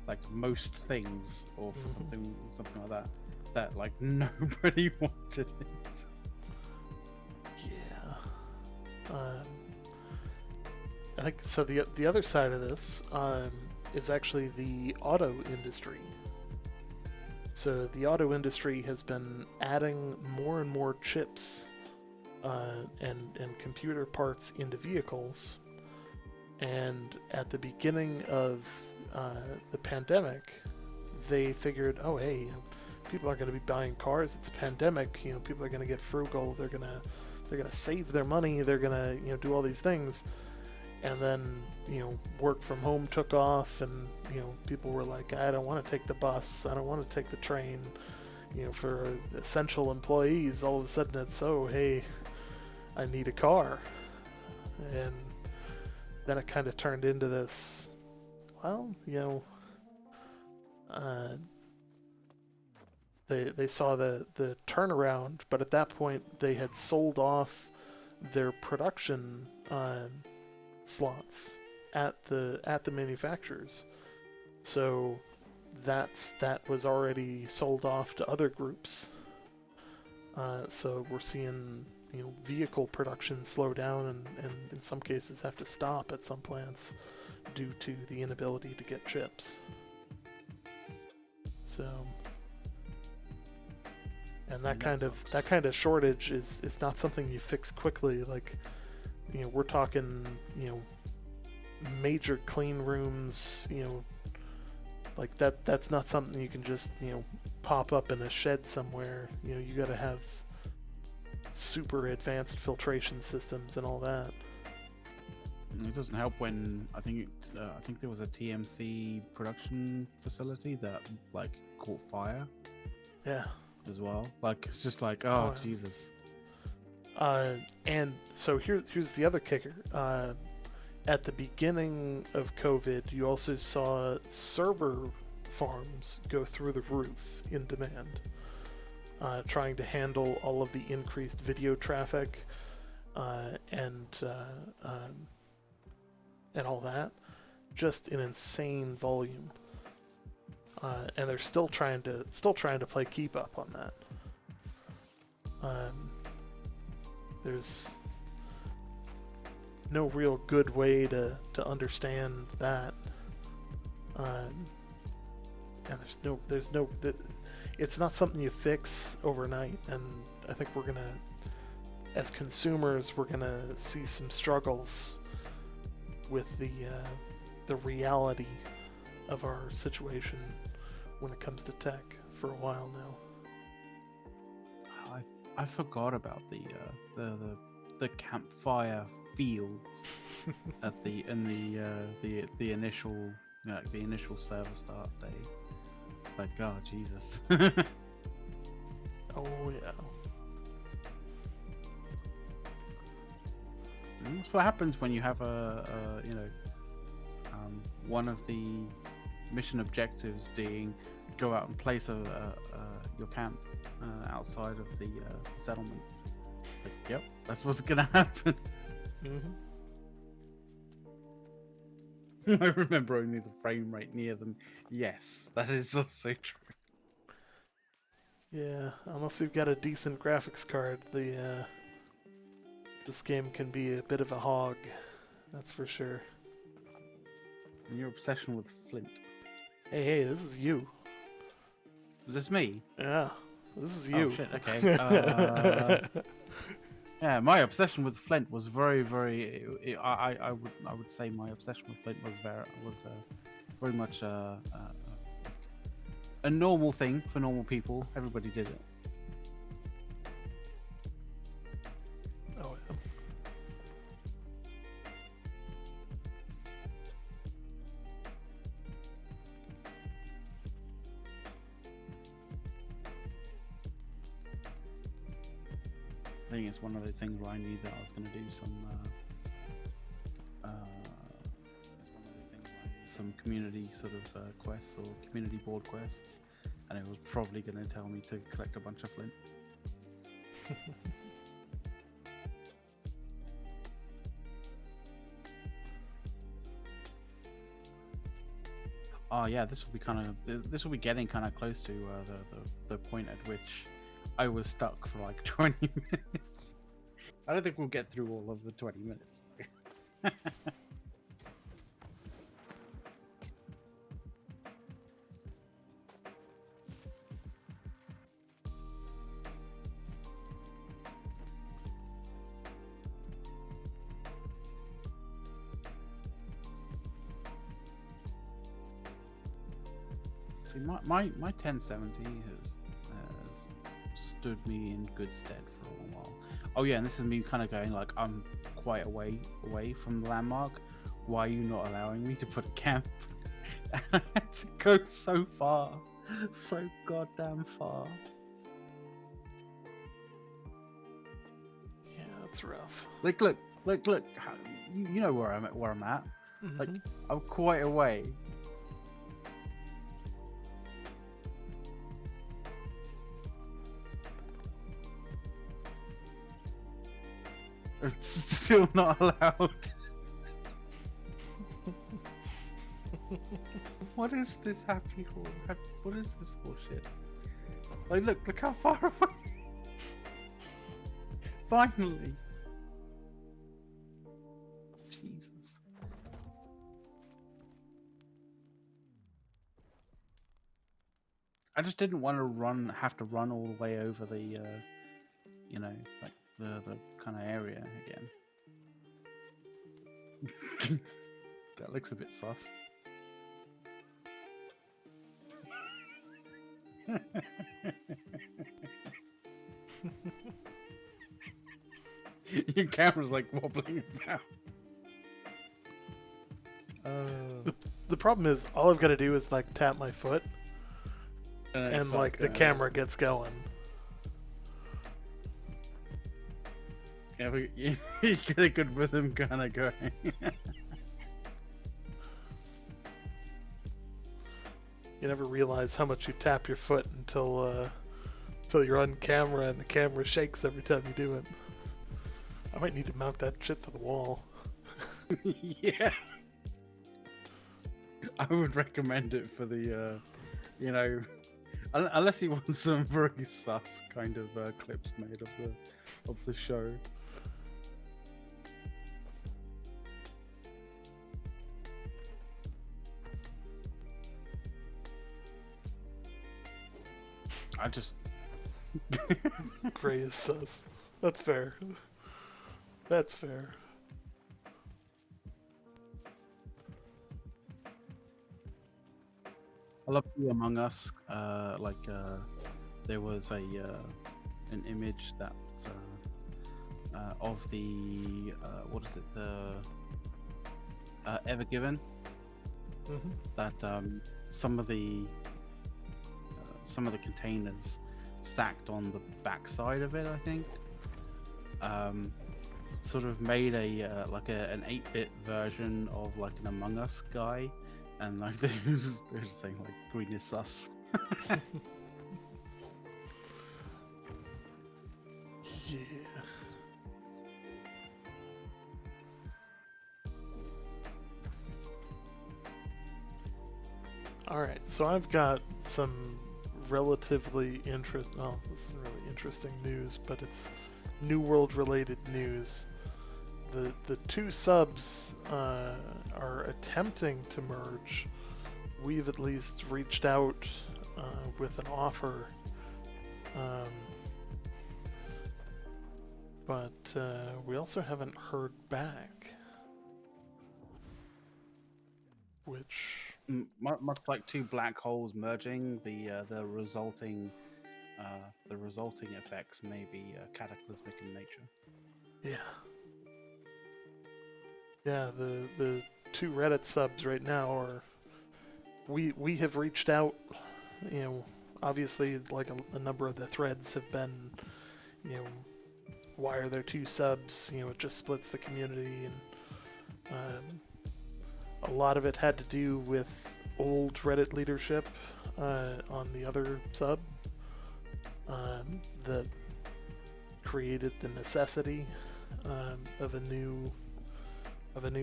like most things, or for something like that, that like nobody wanted it. Yeah. I think so. The other side of this is actually the auto industry. So the auto industry has been adding more and more chips and computer parts into vehicles. And at the beginning of the pandemic, they figured, oh hey, people aren't going to be buying cars. It's a pandemic. People are going to get frugal. They're gonna save their money. They're gonna do all these things. And then work from home took off, and people were like, I don't want to take the bus. I don't want to take the train. For essential employees, all of a sudden it's, oh hey, I need a car. And then it kind of turned into this, well, they saw the turnaround, but at that point they had sold off their production slots at the manufacturers, so that was already sold off to other groups. So we're seeing vehicle production slow down, and in some cases have to stop at some plants due to the inability to get chips. So, and that kind of shortage is not something you fix quickly. Like, we're talking major clean rooms, like that's not something you can just pop up in a shed somewhere. You got to have super advanced filtration systems and all that. It doesn't help when I think there was a TMC production facility that like caught fire. Yeah. As well, like it's just like, oh Jesus. And so here's the other kicker. At the beginning of COVID, you also saw server farms go through the roof in demand, trying to handle all of the increased video traffic and all that. Just an insane volume, and they're still trying to play keep up on that. There's no real good way to understand that, and it's not something you fix overnight. And I think we're gonna, as consumers, we're gonna see some struggles with the reality of our situation when it comes to tech for a while now. I forgot about the campfire fields at the initial the initial server start day. Like, oh Jesus. Oh yeah. And that's what happens when you have one of the mission objectives being go out and place your camp outside of the settlement. Like, yep, that's what's gonna happen. Mm-hmm. I remember only the frame rate near them. Yes, that is also true. Yeah, unless you've got a decent graphics card, this game can be a bit of a hog. That's for sure. And your obsession with Flint. Hey, this is you. Is this me? Yeah, this is you. Oh shit. Okay. Yeah, my obsession with Flint was very, very. I would say my obsession with Flint was very much a normal thing for normal people. Everybody did it. Oh yeah. think it's one of those things where I knew that I was going to do some. It's one of the things where I did some community sort of quests or community board quests, and it was probably going to tell me to collect a bunch of flint. Oh yeah, this will be getting kind of close to the point at which I was stuck for like 20 minutes. I don't think we'll get through all of the 20 minutes. See, my 1070 has stood me in good stead for a long while. Oh yeah, and this is me kind of going like, I'm quite away from the landmark. Why are you not allowing me to put a camp? I had to go so far, so goddamn far. Yeah, that's rough. Like, look. You know where I'm at. Mm-hmm. Like, I'm quite away. It's still not allowed. What is this happy for? What is this bullshit? Like, look how far away. Finally. Jesus. I just didn't want to have to run all the way over the, you know, like the kind of area again. That looks a bit sus. Your camera's like wobbling about. The problem is, all I've got to do is like tap my foot, and like the camera gets going. Yeah, but you get a good rhythm kind of going. You never realize how much you tap your foot until you're on camera and the camera shakes every time you do it. I might need to mount that shit to the wall. Yeah. I would recommend it for the, you know, unless you want some very sus kind of clips made of the show. I just Gray is sus. That's fair. That's fair. I love the Among Us. There was an image that of the what is it, the Ever Given. Mm-hmm. That some of the containers stacked on the back side of it, I think, sort of made a like an 8-bit version of like an Among Us guy, and like they're just saying like green is sus. Yeah. Alright, so I've got some relatively well, this isn't really interesting news, but it's New World related news. The two subs are attempting to merge. We've at least reached out with an offer, but we also haven't heard back. Which Much like two black holes merging, the resulting effects may be cataclysmic in nature. Yeah. Yeah, the two Reddit subs right now are. We have reached out, you know, obviously like a number of the threads have been, you know, why are there two subs? It just splits the community, and a lot of it had to do with old Reddit leadership on the other sub that created the necessity of a new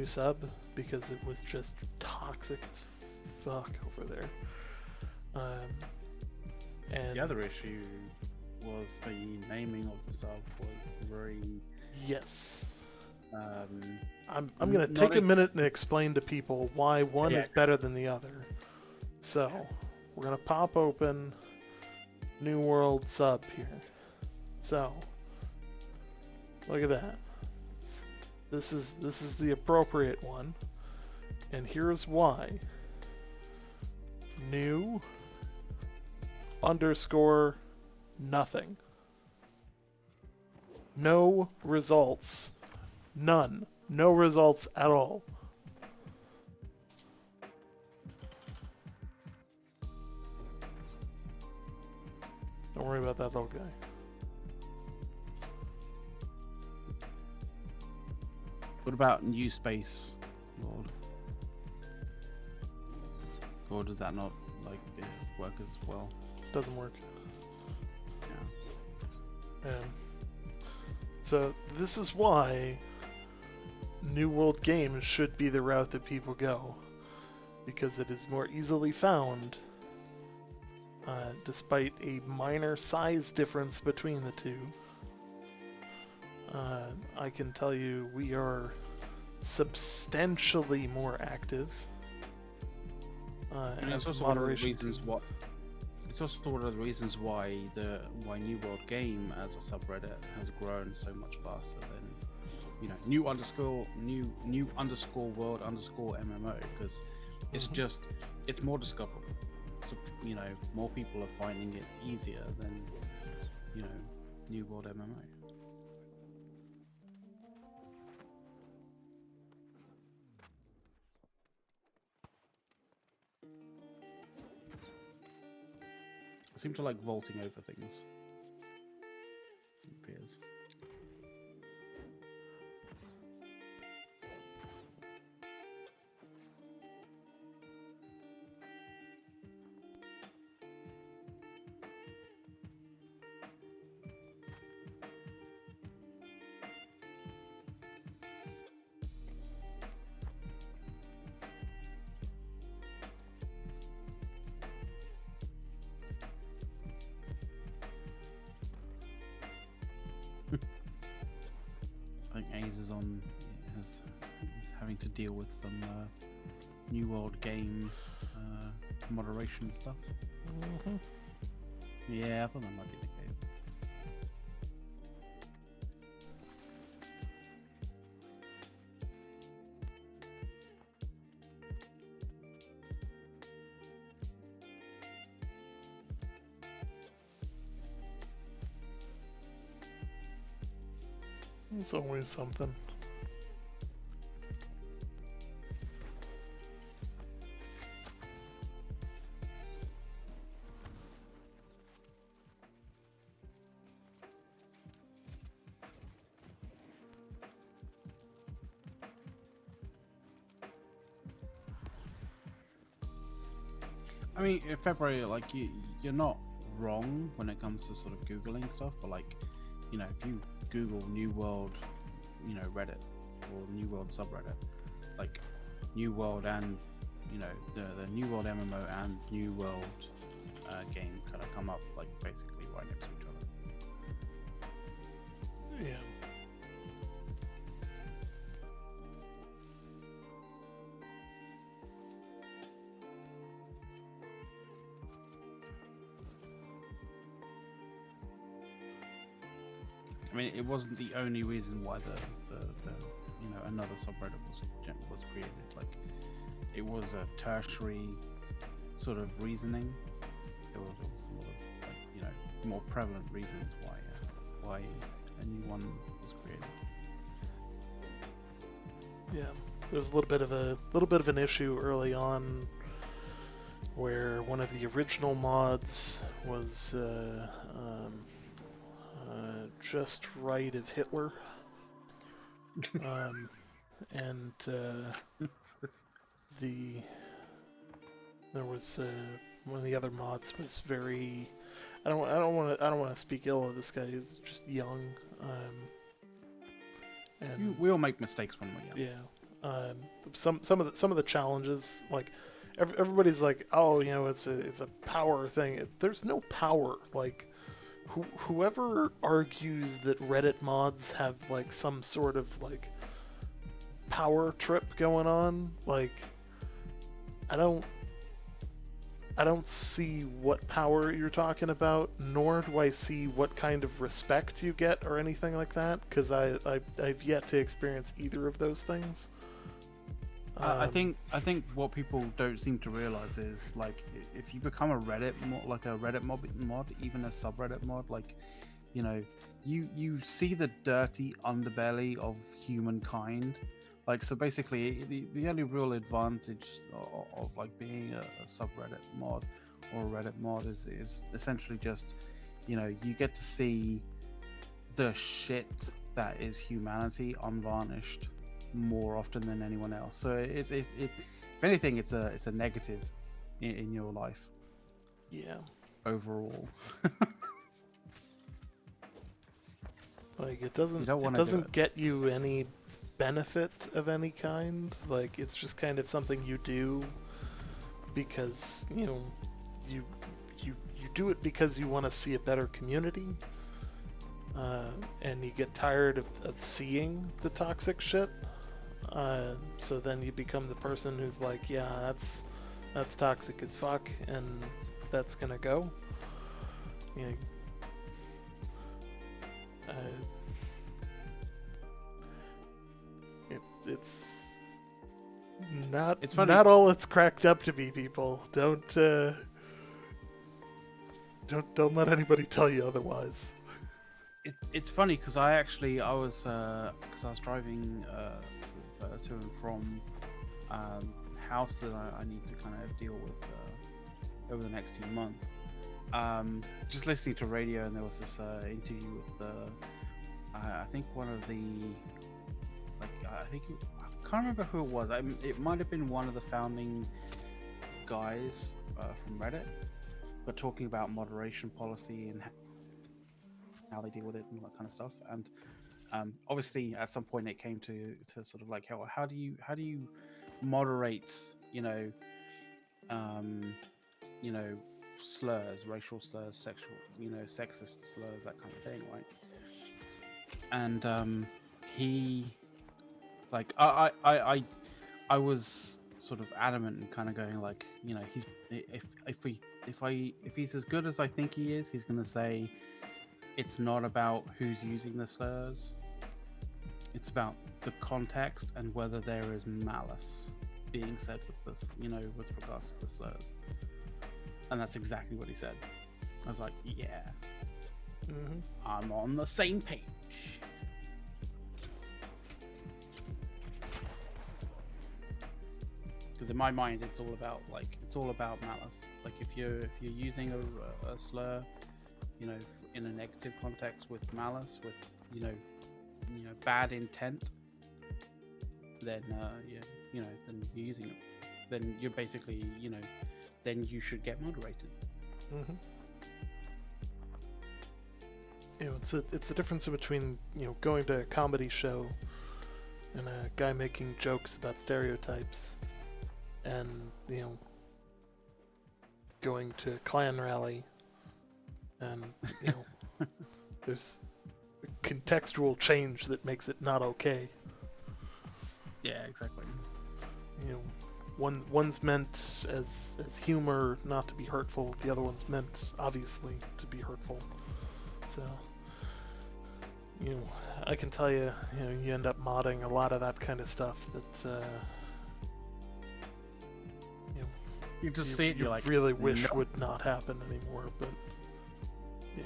sub, because it was just toxic as fuck over there. And the other issue was the naming of the sub was very yes. I'm N- gonna not take a ex- minute and explain to people why one Yeah. is better than the other. So we're gonna pop open New World sub here. So look at that. This is the appropriate one, and here's why. New underscore nothing. No results. None. No results at all. Don't worry about that little guy. What about new space world? Or does that not work as well? Doesn't work. Yeah. So this is why New World games should be the route that people go, because it is more easily found, despite a minor size difference between the two. I can tell you we are substantially more active. And it's as also one of the moderation reasons team. why. It's also one of the reasons why New World Game as a subreddit has grown so much faster than new underscore world underscore MMO, because it's it's more discoverable. So more people are finding it easier than New World MMO. I seem to like vaulting over things. It appears. I think Ace is having to deal with some New World Game moderation stuff. Mm-hmm. Yeah, I thought that might be the case. It's always something. I mean, in February, you're not wrong when it comes to sort of Googling stuff, but if you Google New World, Reddit or New World subreddit, New World and the New World MMO and New World game kind of come up basically right next to each other. Yeah. I mean, it wasn't the only reason why the another subreddit was created. It was a tertiary sort of reasoning. There was a lot of more prevalent reasons why a new one was created. Yeah, there was a little bit of an issue early on where one of the original mods was just right of Hitler. Um, and the there was one of the other mods was very. I don't want to speak ill of this guy. He's just young. And we all make mistakes when we're young. yeah, some of the challenges, like everybody's like, oh, it's a power thing. There's no power. Like whoever argues that Reddit mods have like some sort of like power trip going on, like I don't I don't see what power you're talking about, nor do I see what kind of respect you get or anything like that, because I've yet to experience either of those things. I think what people don't seem to realize is like if you become a Reddit like a Reddit mod, even a subreddit mod, like you see the dirty underbelly of humankind. Like so, basically, the only real advantage of like being a subreddit mod or a Reddit mod is essentially just you get to see the shit that is humanity unvarnished more often than anyone else. So if anything, it's a negative in your life. Yeah. Overall. Like it doesn't get you any benefit of any kind. Like it's just kind of something you do because you you do it because you want to see a better community, and you get tired of seeing the toxic shit. So then you become the person who's like, yeah, that's toxic as fuck, and that's gonna go. You know, it's not all it's cracked up to be. People don't let anybody tell you otherwise. It's funny because I was driving to and from house that I need to kind of deal with over the next few months. Just listening to radio, and there was this interview with I think one of the I can't remember who it was. It might have been one of the founding guys from Reddit, but talking about moderation policy and how they deal with it and all that kind of stuff. And obviously, at some point, it came to sort of like how do you moderate slurs, racial slurs, sexual sexist slurs, that kind of thing, right? And he like I was sort of adamant and kind of going like he's if he's as good as I think he is, he's gonna say it's not about who's using the slurs, it's about the context and whether there is malice being said with this with regards to the slurs. And that's exactly what he said. I was like, yeah, I'm on the same page. Because in my mind, it's all about malice. Like if you're using a slur, in a negative context with malice, with bad intent, then then you're using it. Then you're basically then you should get moderated. It's the difference between going to a comedy show and a guy making jokes about stereotypes, and going to a Klan rally, and there's a contextual change that makes it not okay. Yeah, exactly. One's meant as humor, not to be hurtful. The other one's meant, obviously, to be hurtful. So, I can tell you, you end up modding a lot of that kind of stuff that, you just see it, you're like, really wish would not happen anymore. But yeah.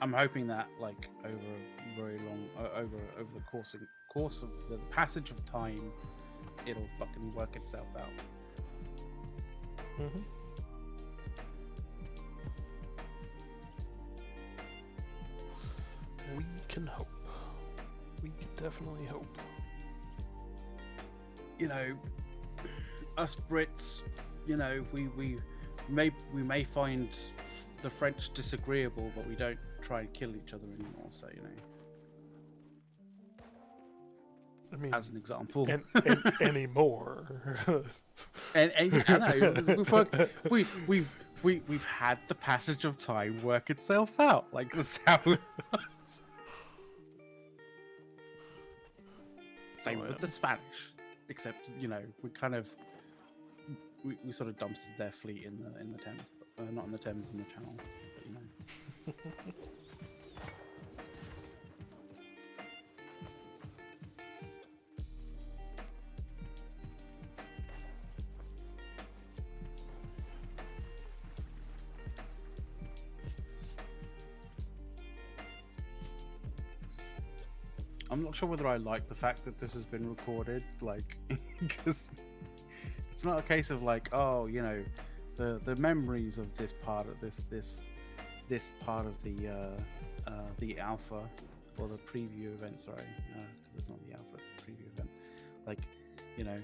I'm hoping that like over a very long over the course course of the passage of time, it'll fucking work itself out. Mm-hmm. We can hope. We can definitely hope. You know, us Brits, you know, we may find the French disagreeable, but we don't try and kill each other anymore. So, you know, I mean, as an example, anymore. and I know we've had the passage of time work itself out. Like, that's how it works. Same with the Spanish, except, you know, we kind of we sort of dumpstered their fleet in the Thames, not in the Thames, in the Channel, but, you know. I'm not sure whether I like the fact that this has been recorded, like, because it's not a case of like, oh, you know, the memories of this part of this part of the alpha or the preview event. Sorry, because it's not the alpha, it's the preview event. Like, you know,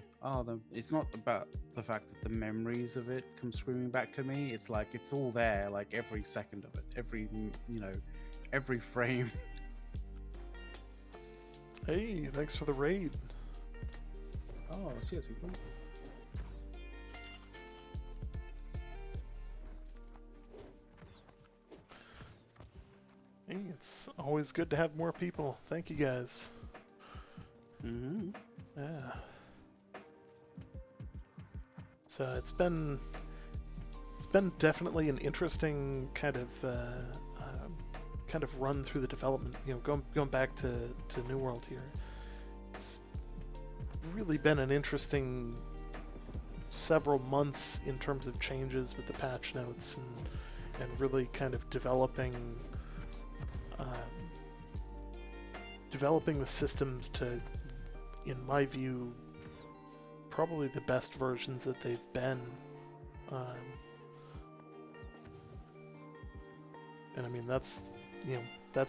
it's not about the fact that the memories of it come screaming back to me. It's like it's all there, like every second of it, every, you know, every frame. Hey, thanks for the raid. Oh, cheers, people. Hey, it's always good to have more people. Thank you guys. Mm-hmm. Yeah. So it's been definitely an interesting kind of run through the development. You know, going back to New World here. It's really been an interesting several months in terms of changes with the patch notes and really kind of developing the systems to, in my view, probably the best versions that they've been. And I mean, that's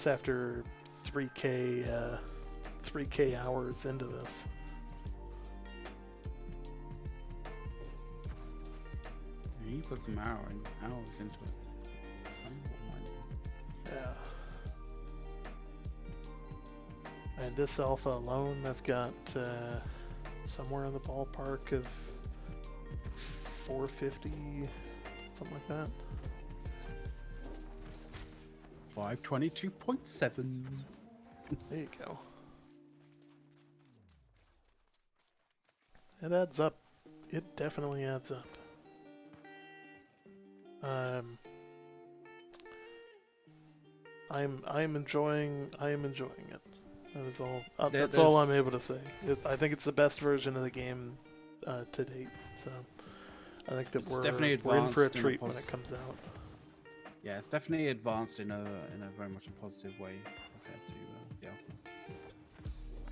after 3K hours into this. He put some hours into it. Yeah. And this alpha alone, I've got somewhere in the ballpark of 450, something like that. 522.7. There you go. It adds up. It definitely adds up. I'm enjoying it. That is all. That's all I'm able to say. I think it's the best version of the game to date. So I think that we're in for a treat when it comes out. Yeah, it's definitely advanced in a very much a positive way compared to the alpha.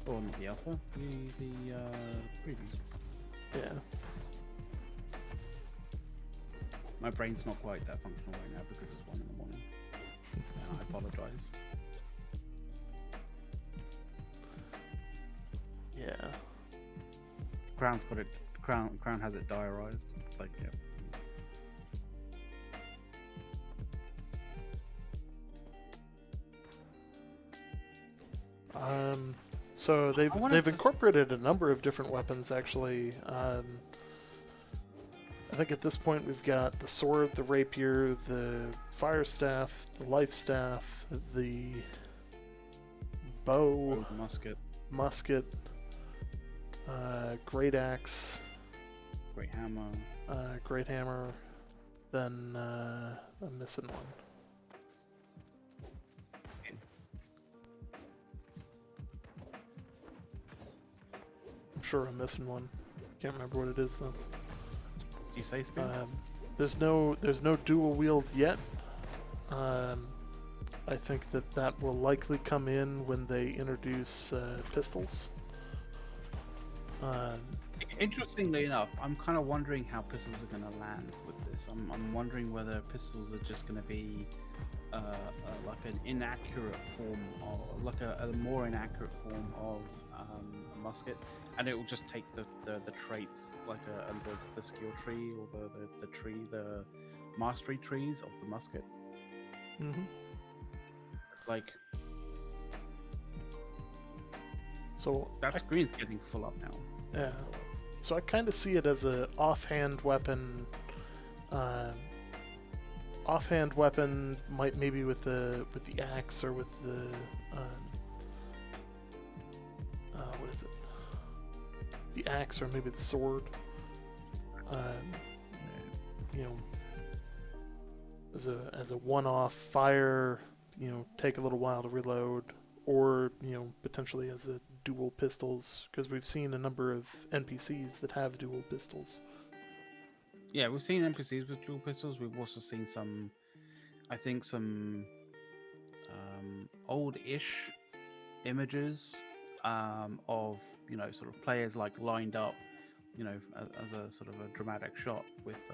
Or not the alpha, the preview. Yeah. My brain's not quite that functional right now because it's 1 a.m. I apologize. Yeah. Crown's got it. Crown has it diarized. It's like, yeah. So they've incorporated a number of different weapons actually. I think at this point we've got the sword, the rapier, the fire staff, the life staff, the bow, musket, great axe, great hammer, then I'm missing one. I'm sure I'm missing one. Can't remember what it is though. Did you say spin? There's no dual wield yet. I think that will likely come in when they introduce pistols. Interestingly enough, I'm kind of wondering how pistols are going to land with this. I'm wondering whether pistols are just going to be like an inaccurate form, or like a more inaccurate form of a musket, and it will just take the traits like the skill tree or the mastery trees of the musket. Mm-hmm. Like, So that screen's getting full up now. yeah. So I kind of see it as a offhand weapon. Offhand weapon, might maybe with the axe or with the what is it? The axe or maybe the sword. You know, as a one-off fire. You know, take a little while to reload, or potentially as a dual pistols, because we've seen a number of NPCs that have dual pistols. Yeah, we've seen NPCs with dual pistols. We've also seen some, I think, some old-ish images of sort of players like lined up, as a sort of a dramatic shot with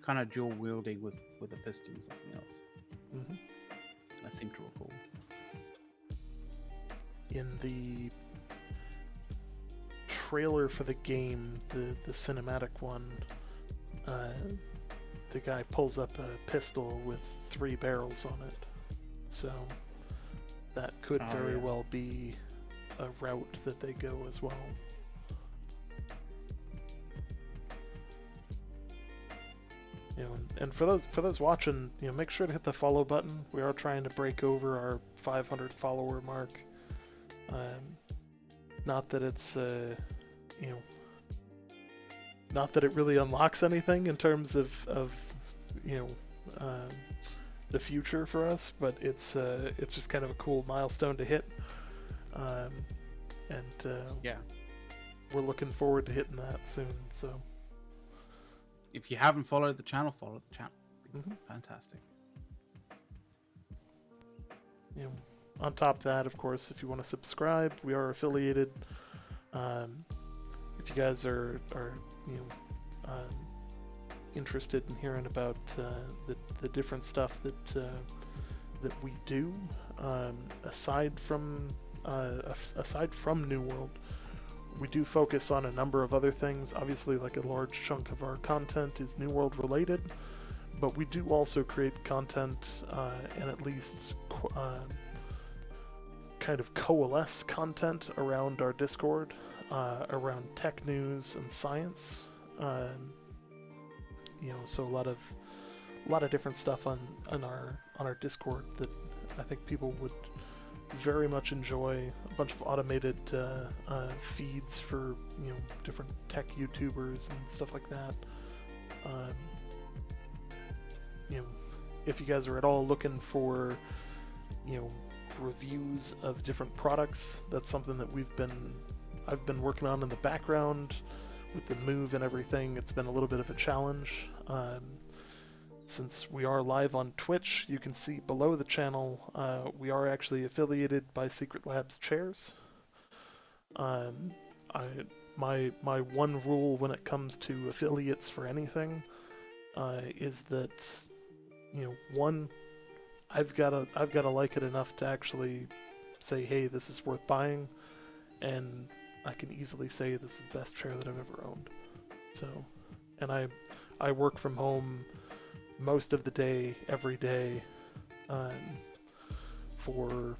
kind of dual wielding with a pistol and something else. Mm-hmm. I seem to recall. In the trailer for the game, the cinematic one, the guy pulls up a pistol with 3 barrels on it. So that could very well be a route that they go as well. And for those watching, make sure to hit the follow button. We are trying to break over our 500 follower mark. Not that it's not that it really unlocks anything in terms of the future for us, but it's just kind of a cool milestone to hit. Yeah, we're looking forward to hitting that soon. So if you haven't followed the channel, follow the channel. Mm-hmm. Fantastic. On top of that, of course, if you want to subscribe, we are affiliated. If you guys are interested in hearing about the different stuff that we do, aside from New World, we do focus on a number of other things. Obviously, like a large chunk of our content is New World related, but we do also create content and at least kind of coalesce content around our Discord, around tech news and science. So a lot of different stuff on our Discord that I think people would very much enjoy. A bunch of automated feeds for different tech YouTubers and stuff like that. If you guys are at all looking for reviews of different products, that's something that I've been working on in the background with the move and everything. It's been a little bit of a challenge. Since we are live on Twitch, you can see below the channel, we are actually affiliated by Secret Labs chairs. My one rule when it comes to affiliates for anything is that one, I've gotta like it enough to actually say, hey, this is worth buying, and I can easily say this is the best chair that I've ever owned. So, and I work from home most of the day, every day, for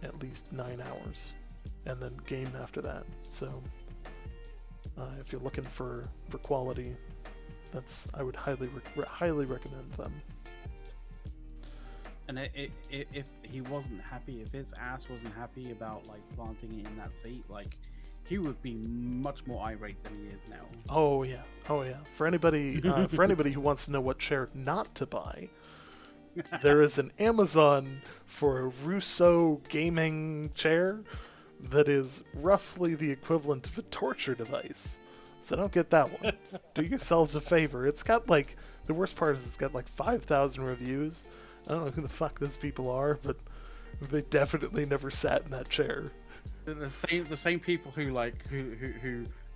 at least 9 hours, and then game after that. So, if you're looking for quality, I would highly recommend them. And if he wasn't happy, if his ass wasn't happy about like planting it in that seat, like he would be much more irate than he is now. Oh yeah. For anybody who wants to know what chair not to buy, there is an Amazon for a Rousseau gaming chair that is roughly the equivalent of a torture device. So don't get that one. Do yourselves a favor. It's got the worst part is it's got 5,000 reviews. I don't know who the fuck those people are, but they definitely never sat in that chair. The same people who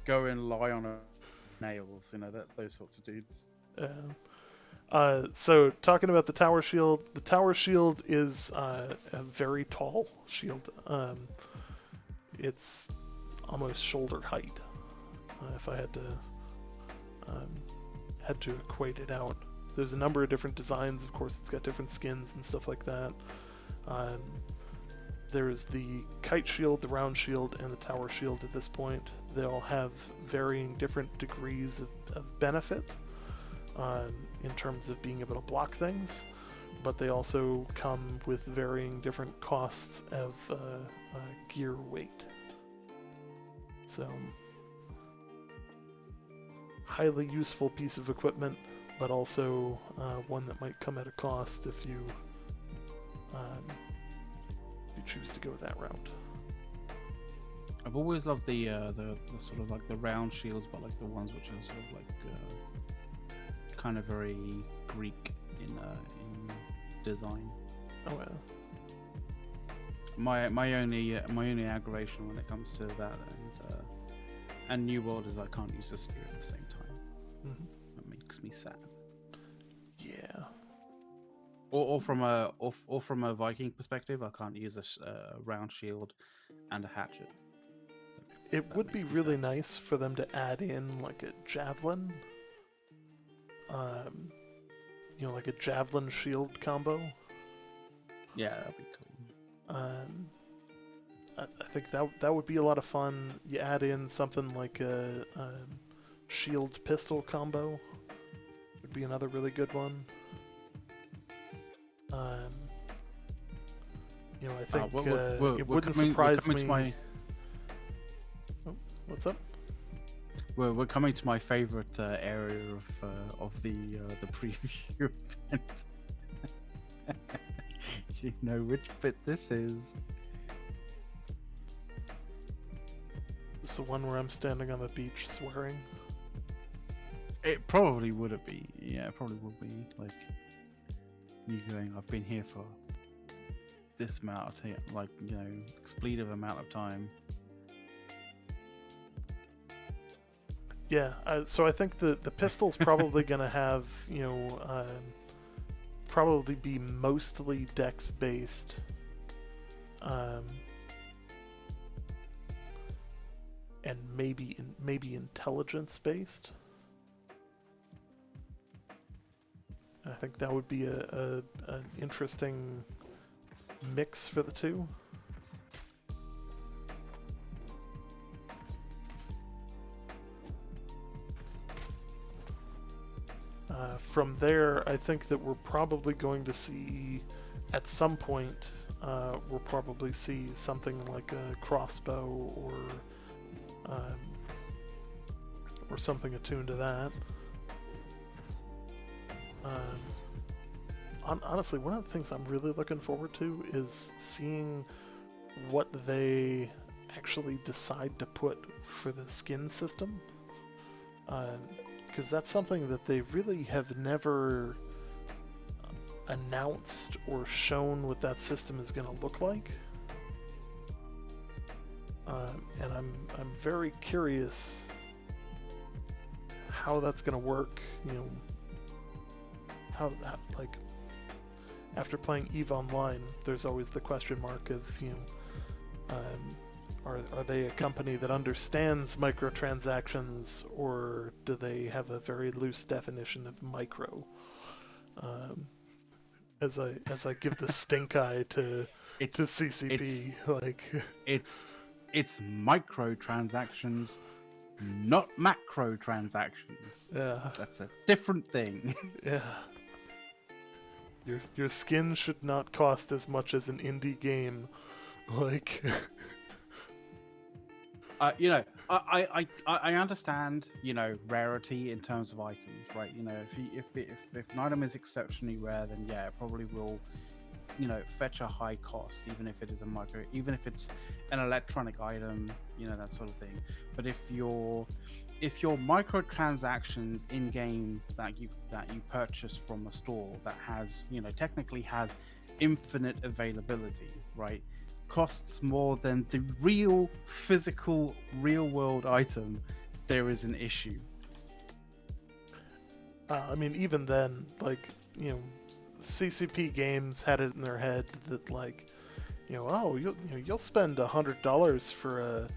go and lie on nails, those sorts of dudes. So talking about the tower shield is a very tall shield. It's almost shoulder height. If I had to equate it out, there's a number of different designs. Of course, it's got different skins and stuff like that. There's the kite shield, the round shield, and the tower shield at this point. They all have varying different degrees of benefit in terms of being able to block things, but they also come with varying different costs of gear weight. So, highly useful piece of equipment, but also one that might come at a cost if you choose to go that route. I've always loved the sort of like the round shields, but like the ones which are sort of like kind of very Greek in design. Oh well. My only aggravation when it comes to that and New World is I can't use the spear at the same time. Mm-hmm. That makes me sad. Yeah. Or from a Viking perspective, I can't use a round shield and a hatchet. It would be really nice for them to add in like a javelin, like a javelin shield combo. Yeah, that'd be cool. I think that would be a lot of fun. You add in something like a shield pistol combo, would be another really good one. I think it wouldn't surprise me. Oh, what's up? We're coming to my favorite area of the preview event. Do you know which bit this is? This is the one where I'm standing on the beach swearing. It probably would be. Yeah, it probably would be. Like you going, I've been here for this amount of time, like expletive amount of time. Yeah, so I think the pistol's probably going to have, probably be mostly dex based. And maybe intelligence based. I think that would be an interesting mix for the two. From there, I think that we're probably going to see, at some point, we'll probably see something like a crossbow or something attuned to that. Honestly, one of the things I'm really looking forward to is seeing what they actually decide to put for the skin system. Because that's something that they really have never announced or shown what that system is going to look like. And I'm very curious how that's going to work. How like after playing EVE Online, there's always the question mark of are they a company that understands microtransactions, or do they have a very loose definition of micro? As I give the stink eye to CCP, it's microtransactions, not macrotransactions. Yeah, that's a different thing. Yeah, your skin should not cost as much as an indie game, like. I understand, rarity in terms of items, right? If an item is exceptionally rare, then yeah, it probably will, fetch a high cost, even if it is even if it's an electronic item, that sort of thing. But if your microtransactions in game that you purchase from a store that has, technically has infinite availability, right? Costs more than the real physical real world item, there is an issue. I mean, even then, like, CCP Games had it in their head that, like, oh, you'll spend $100 for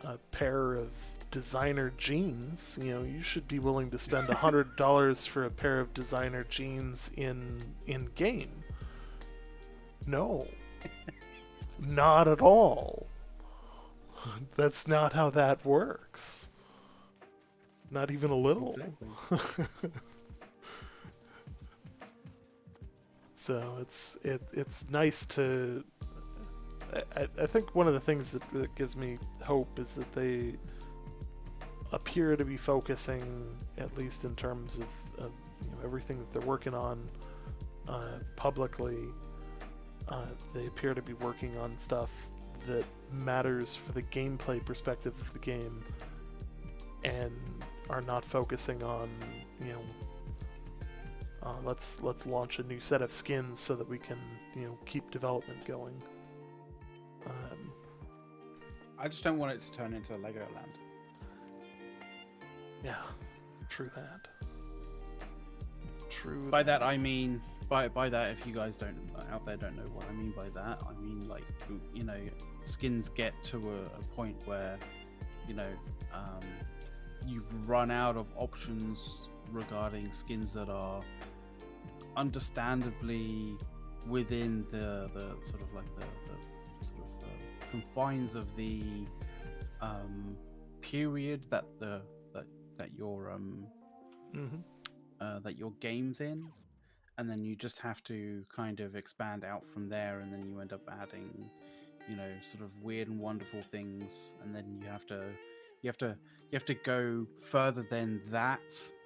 a pair of designer jeans. You should be willing to spend $100 for a pair of designer jeans in game. No, not at all. That's not how that works. Not even a little. Exactly. So it's nice to. I think one of the things that gives me hope is that they appear to be focusing, at least in terms of everything that they're working on publicly. They appear to be working on stuff that matters for the gameplay perspective of the game, and are not focusing on let's launch a new set of skins so that we can keep development going. I just don't want it to turn into Legoland. Yeah, true that. True. By that I mean, by that, if you guys out there don't know what I mean by that, I mean, like, skins get to a point where you've run out of options regarding skins that are understandably within the sort of like the sort of confines of the period that your that your game's in, and then you just have to kind of expand out from there, and then you end up adding sort of weird and wonderful things, and then you have to go further than that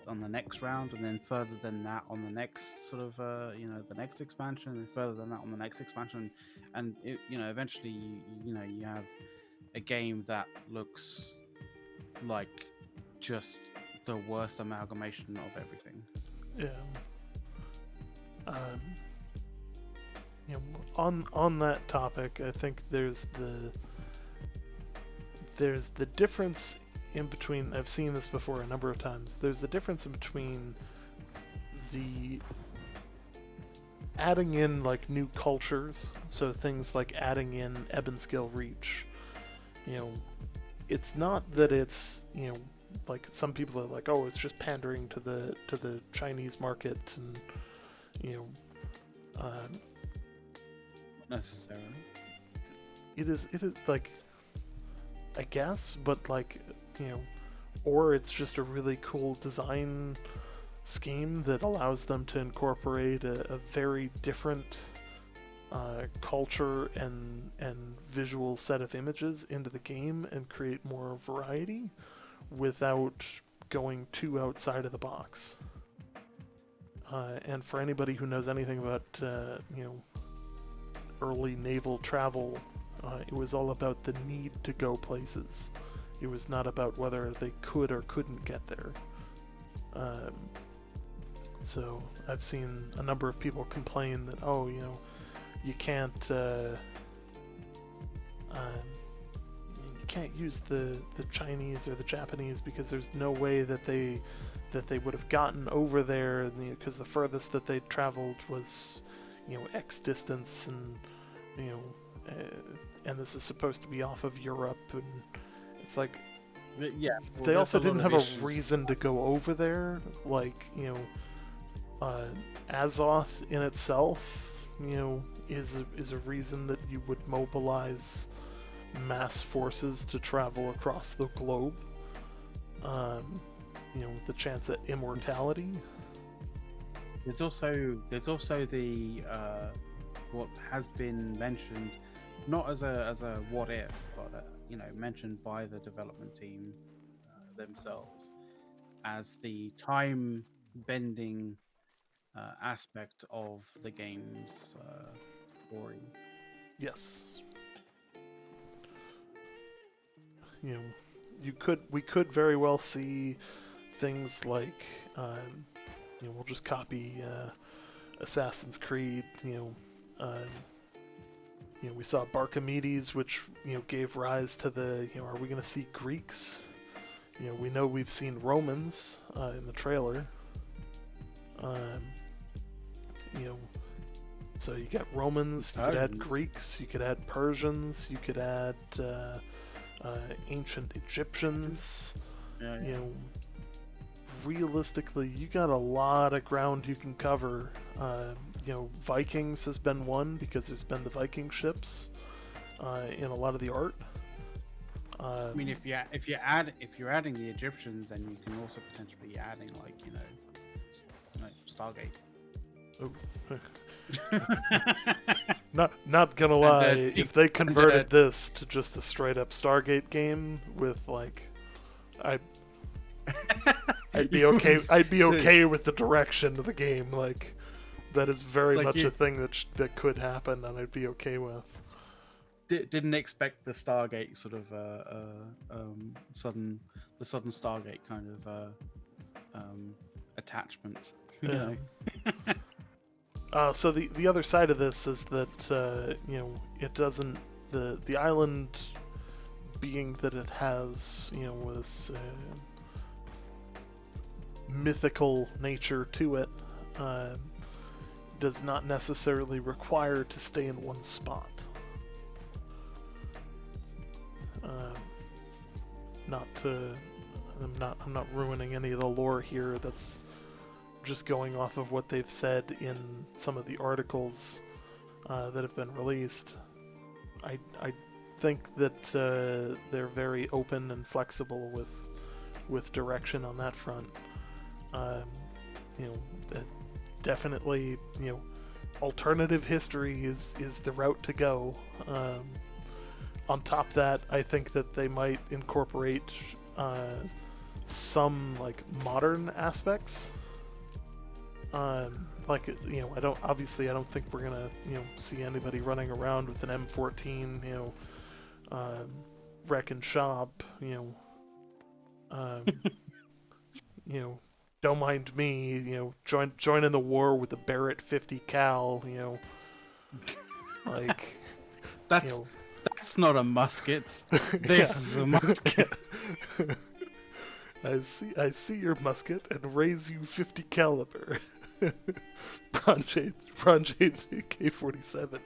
on the next round, and then further than that on the next sort of the next expansion, and then further than that on the next expansion, and eventually you have a game that looks like just the worst amalgamation of everything. Yeah. On that topic, I think there's the difference in between. I've seen this before a number of times. There's the difference in between the adding in like new cultures, so things like adding in Ebonskill Reach. It's not that it's like some people are like, oh, it's just pandering to the Chinese market, and Not necessarily. it is like, I guess, but like or it's just a really cool design scheme that allows them to incorporate a very different culture and visual set of images into the game and create more variety without going too outside of the box. And for anybody who knows anything about early naval travel, it was all about the need to go places. It was not about whether they could or couldn't get there. So I've seen a number of people complain that, oh, you can't use the Chinese or the Japanese because there's no way that they would have gotten over there, because the furthest that they'd traveled was X distance, and and this is supposed to be off of Europe, and it's like, yeah, well, they also didn't have a issues. reason to go over there. Like Azoth in itself is a reason that you would mobilize mass forces to travel across the globe. The chance at immortality. There's also the what has been mentioned, not as a what if, but mentioned by the development team themselves as the time bending aspect of the game's story. Yes. We could very well see things like we'll just copy Assassin's Creed. We saw Barchamedes, which gave rise to the are we going to see Greeks we know we've seen Romans in the trailer. Um, you know, so you got Romans, you could add Greeks, you could add Persians, you could add ancient Egyptians. Yeah. Realistically, you got a lot of ground you can cover. Vikings has been one because there's been the Viking ships in a lot of the art. I mean, if you're adding the Egyptians, then you can also potentially be adding Stargate. Oh. not gonna lie, if they converted this to just a straight up Stargate game with I'd be okay. I'd be okay with the direction of the game. Like, that is very much a thing that could happen, and I'd be okay with. Didn't expect the Stargate sort of sudden Stargate kind of attachment. Yeah. So the other side of this is that it doesn't the island, being that it has this mythical nature to it, does not necessarily require to stay in one spot. I'm not ruining any of the lore here. That's just going off of what they've said in some of the articles that have been released. I think that they're very open and flexible with direction on that front. Definitely, alternative history is the route to go. On top of that, I think that they might incorporate some modern aspects. I don't think we're gonna see anybody running around with an M14 wrecking shop. Don't mind me, join in the war with the Barrett 50 cal, That's not a musket. This is a musket. I see your musket and raise you 50 caliber. Bronze Shades AK-47.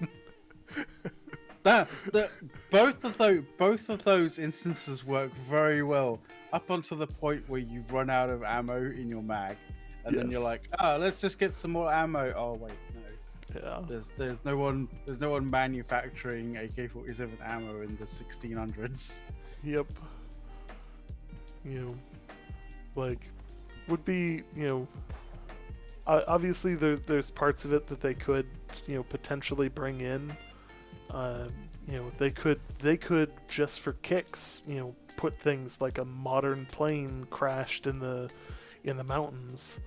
Both of those instances work very well up until the point where you've run out of ammo in your mag, and then you're like, let's just get some more ammo. Oh wait, no. Yeah. There's no one manufacturing AK-47 ammo in the 1600s. Yep. Would be obviously there's parts of it that they could potentially bring in. They could just for kicks put things like a modern plane crashed in the mountains.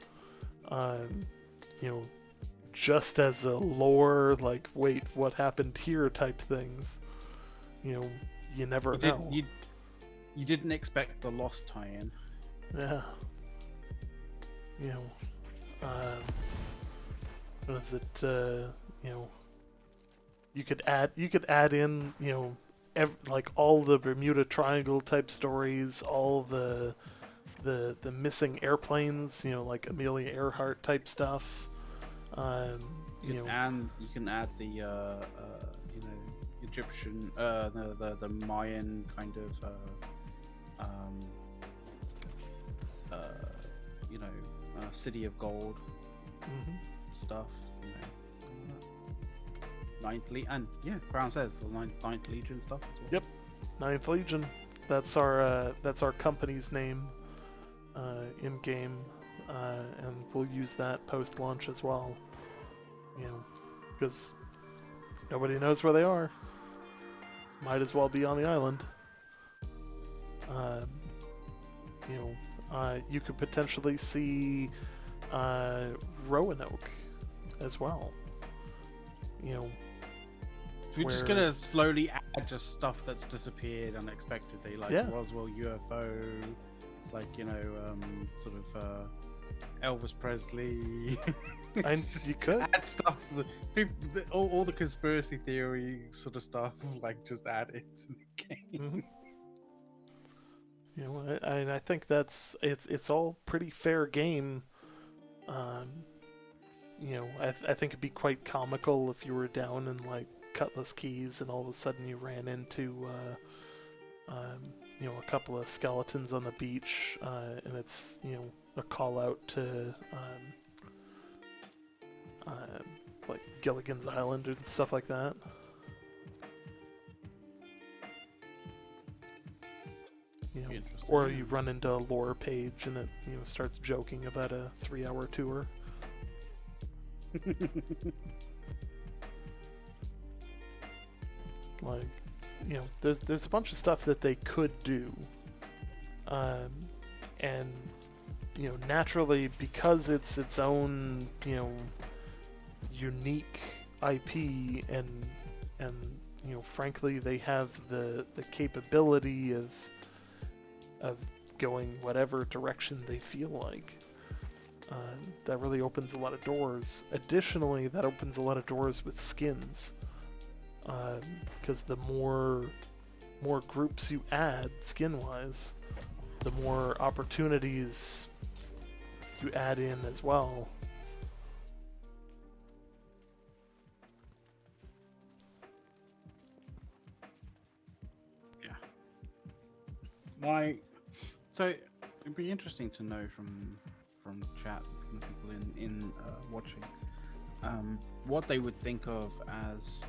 Just as a lore, wait, what happened here type things. You never know. You didn't expect the Lost tie-in. Yeah. Was it? You could add in all the Bermuda Triangle type stories, all the missing airplanes, like Amelia Earhart type stuff. You can add the Egyptian, the Mayan kind of City of Gold stuff. Ninth Legion, and Crown says the Ninth Legion stuff as well. Yep, Ninth Legion. That's our company's name in game, and we'll use that post launch as well. Because nobody knows where they are. Might as well be on the island. You could potentially see Roanoke as well. We're just gonna slowly add just stuff that's disappeared unexpectedly, like Roswell UFO, sort of Elvis Presley. You could add stuff, all the conspiracy theory sort of stuff, just add it to the game. You know, I think it's all pretty fair game. Um, you know, I think it'd be quite comical if you were down in like Cutlass Keys and all of a sudden you ran into you know, a couple of skeletons on the beach, and it's, you know, a call out to like Gilligan's Island and stuff like that. You know, or you run into a lore page and it, you know, starts joking about a 3-hour tour. Like, you know, there's a bunch of stuff that they could do, and you know, naturally, because it's its own, you know, unique IP, and you know, frankly, they have the capability of going whatever direction they feel like. That really opens a lot of doors. Additionally, that opens a lot of doors with skins, because the more groups you add skin-wise, the more opportunities you add in as well. Yeah. So it'd be interesting to know from chat, from people in watching, what they would think of as,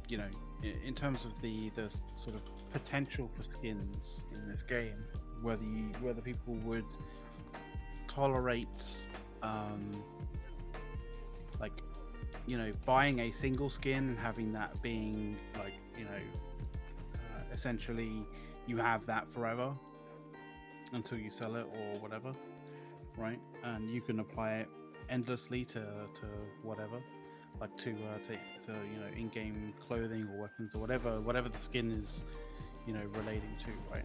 you know, in terms of the sort of potential for skins in this game, whether people would tolerate, like, you know, buying a single skin and having that being like, you know, essentially you have that forever until you sell it or whatever, right? And you can apply it endlessly to whatever, like to you know, in-game clothing or weapons or whatever the skin is, you know, relating to, right?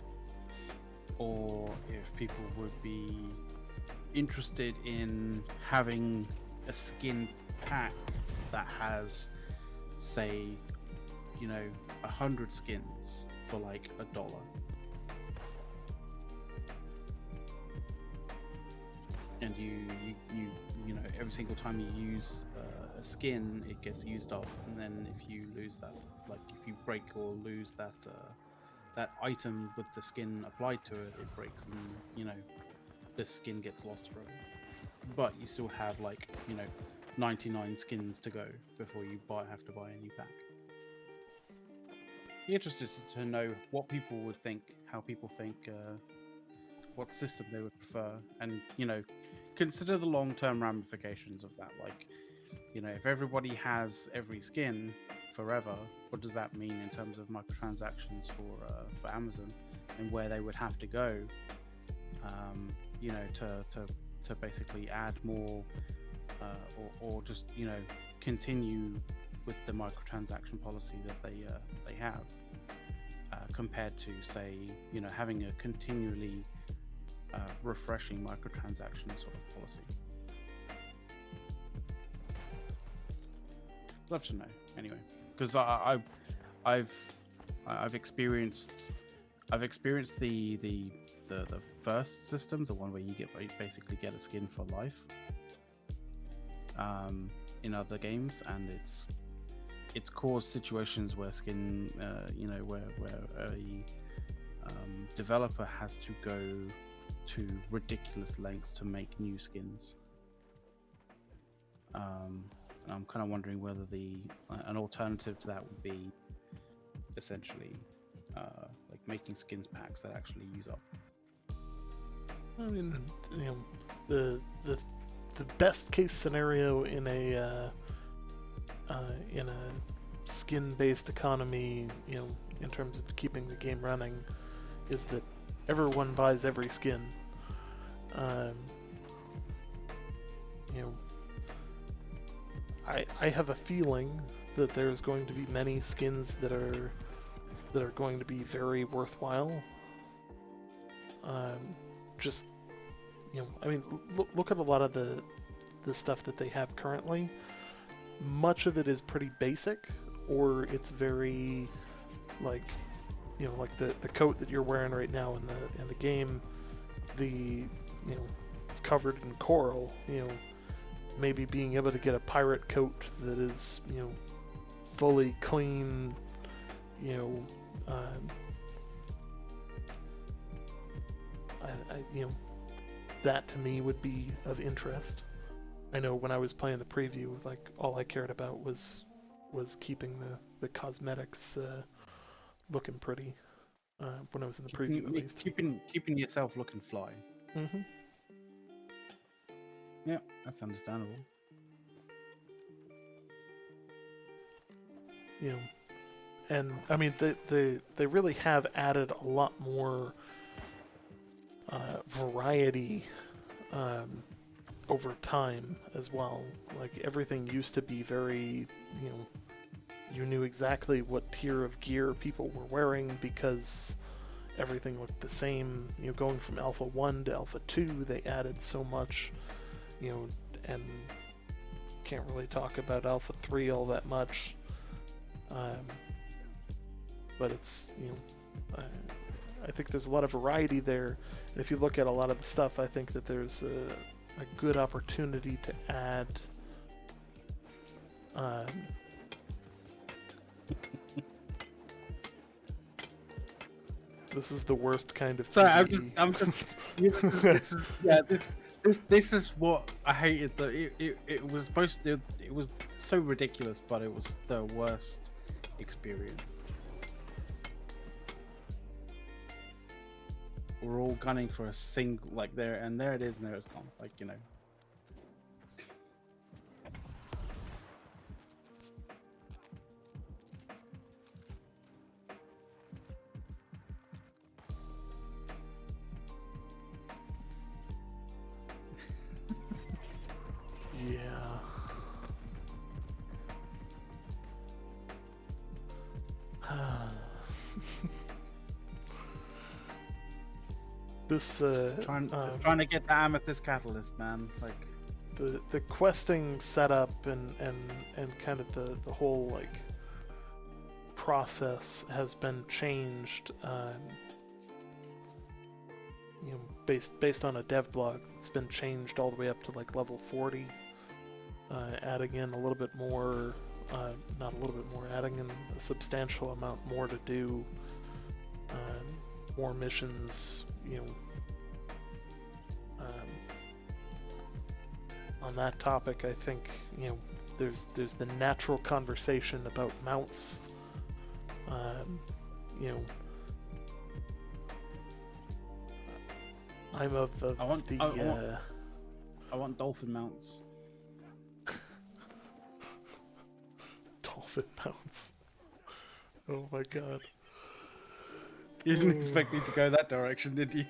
Or if people would be interested in having a skin pack that has, say, you know, 100 skins for like $1. And you know, every single time you use a skin, it gets used up, and then if you lose that, like if you break or lose that that item with the skin applied to it, it breaks, and you know, the skin gets lost forever. But you still have, like, you know, 99 skins to go before you have to buy a new pack. Be interested to know what people would think, how people think, what system they would prefer, and you know, consider the long-term ramifications of that. Like, you know, if everybody has every skin forever, what does that mean in terms of microtransactions for Amazon, and where they would have to go, you know, to basically add more, or just, you know, continue with the microtransaction policy that they have, compared to, say, you know, having a continually refreshing microtransaction sort of policy. Love to know anyway, because I've experienced the first system, the one where you basically get a skin for life, in other games, and it's caused situations where skin, you know, where a developer has to go to ridiculous lengths to make new skins. And I'm kind of wondering whether an alternative to that would be essentially like making skins packs that actually use up. I mean, you know, the best case scenario in a skin-based economy, you know, in terms of keeping the game running, is that everyone buys every skin. You know, I have a feeling that there's going to be many skins that are going to be very worthwhile. Just, you know, I mean, look at a lot of the stuff that they have currently. Much of it is pretty basic, or it's very, like, like the coat that you're wearing right now in the game, it's covered in coral. Maybe being able to get a pirate coat that is fully clean. Um, that to me would be of interest. I know when I was playing the preview, like all I cared about was keeping the cosmetics looking pretty. When I was in the preview, at least. Keeping yourself looking fly. Mm-hmm. Yeah, that's understandable. And I mean they really have added a lot more variety over time as well. Like everything used to be very, you knew exactly what tier of gear people were wearing because everything looked the same. Going from Alpha 1 to Alpha 2, they added so much, and can't really talk about Alpha 3 all that much. But it's, I think there's a lot of variety there. And if you look at a lot of the stuff, I think that there's a good opportunity to add this is the worst kind of Sorry, PvE. I'm just this is what I hated. That it was supposed to, it was so ridiculous, but it was the worst experience. We're all gunning for a single, like there it is, and there it's gone. Like Yeah. This trying to get the amethyst catalyst, man. Like the questing setup and kind of the whole like process has been changed. Based on a dev blog, it's been changed all the way up to like level 40. Adding in a little bit more, not a little bit more, adding in a substantial amount more to do, more missions, on that topic. I think, there's the natural conversation about mounts, I'm of I want dolphin mounts. Dolphin mounts. Oh my god. You didn't expect me to go that direction, did you?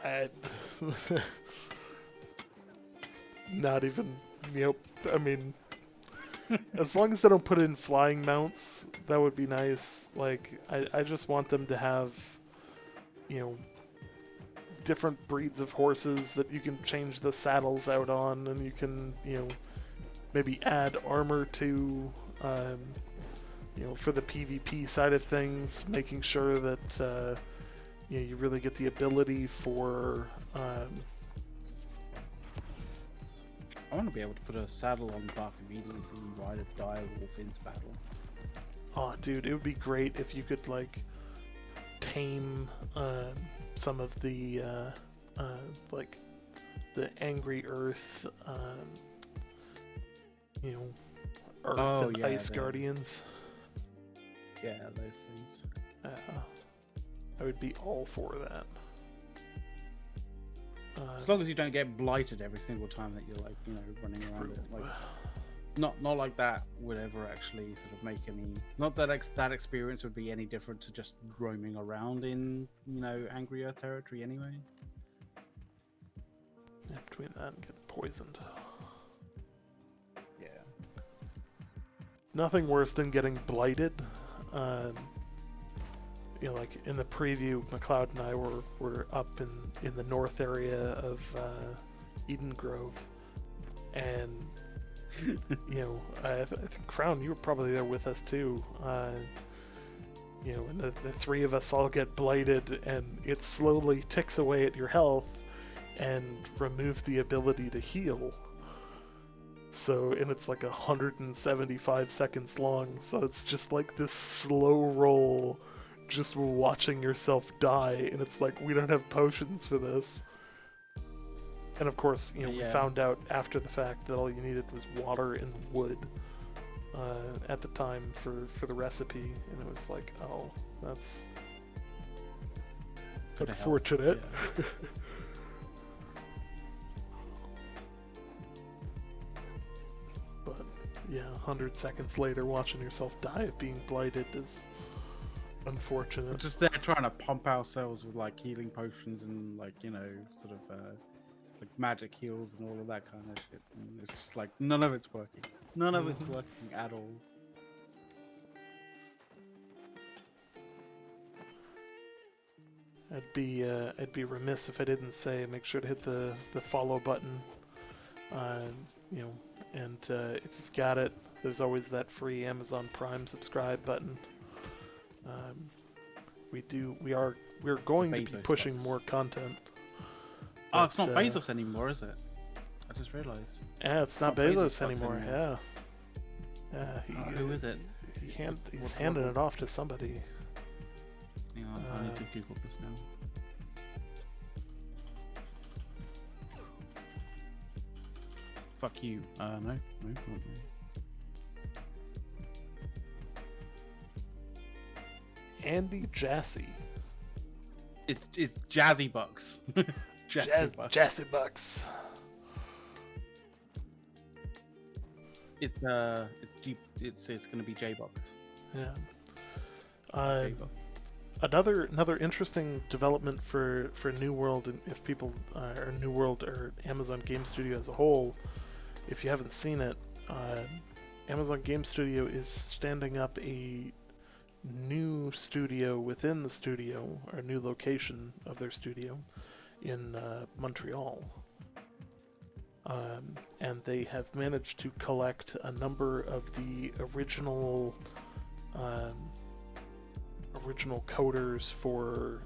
I not even, I mean, as long as they don't put in flying mounts, that would be nice. Like, I just want them to have, different breeds of horses that you can change the saddles out on, and you can, maybe add armor to, for the PvP side of things, making sure that, you really get the ability for, I want to be able to put a saddle on Dark Obedience and ride a dire wolf into battle. Oh, dude, it would be great if you could, like, tame some of the, like, the Angry Earth, Earth and Ice Guardians. Yeah, those things. I would be all for that. As long as you don't get blighted every single time that you're, like, running around it. Like, not like that would ever actually sort of make any. Not that that experience would be any different to just roaming around in Angry Earth territory anyway. Yeah, between that and getting poisoned. Yeah. Nothing worse than getting blighted. Like in the preview, McLeod and I were up in the north area of Eden Grove, and I think Crown, you were probably there with us too. And the three of us all get blighted, and it slowly ticks away at your health and removes the ability to heal. So, and it's like 175 seconds long, so it's just like this slow roll, just watching yourself die, and it's like, we don't have potions for this. And of course, we Yeah. found out after the fact that all you needed was water and wood at the time for the recipe, and it was like, oh, that's Could've unfortunate. helped, yeah. But yeah, 100 seconds later, watching yourself die of being blighted is unfortunate. We're just there trying to pump ourselves with like healing potions and like sort of like magic heals and all of that kind of shit. And it's just like none of it's working. None of it's working at all. I'd be remiss if I didn't say make sure to hit the follow button. And if you've got it, there's always that free Amazon Prime subscribe button. We're going to be Bezos pushing bucks. more content. Oh, it's but, not Bezos anymore, is it? I just realized. Yeah, it's not Bezos anymore. Yeah. Who is it? He's handing it off to somebody. Hang on, I need to Google this now. Fuck you. No, not me. Andy Jassy. It's Jazzy Bucks. Jassy Bucks. It's gonna be J Bucks. Yeah. J Bucks. Another interesting development for New World, and if people or New World or Amazon Game Studio as a whole, if you haven't seen it, Amazon Game Studio is standing up a new studio within the studio, or a new location of their studio in Montreal. And they have managed to collect a number of the original coders for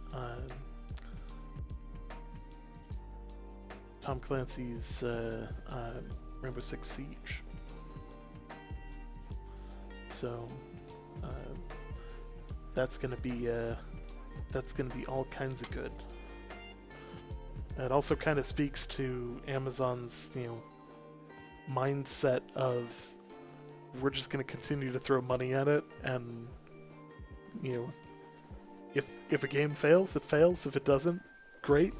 Tom Clancy's Rainbow Six Siege. So that's gonna be all kinds of good. It also kind of speaks to Amazon's mindset of, we're just gonna continue to throw money at it, and if a game fails, it fails. If it doesn't, great.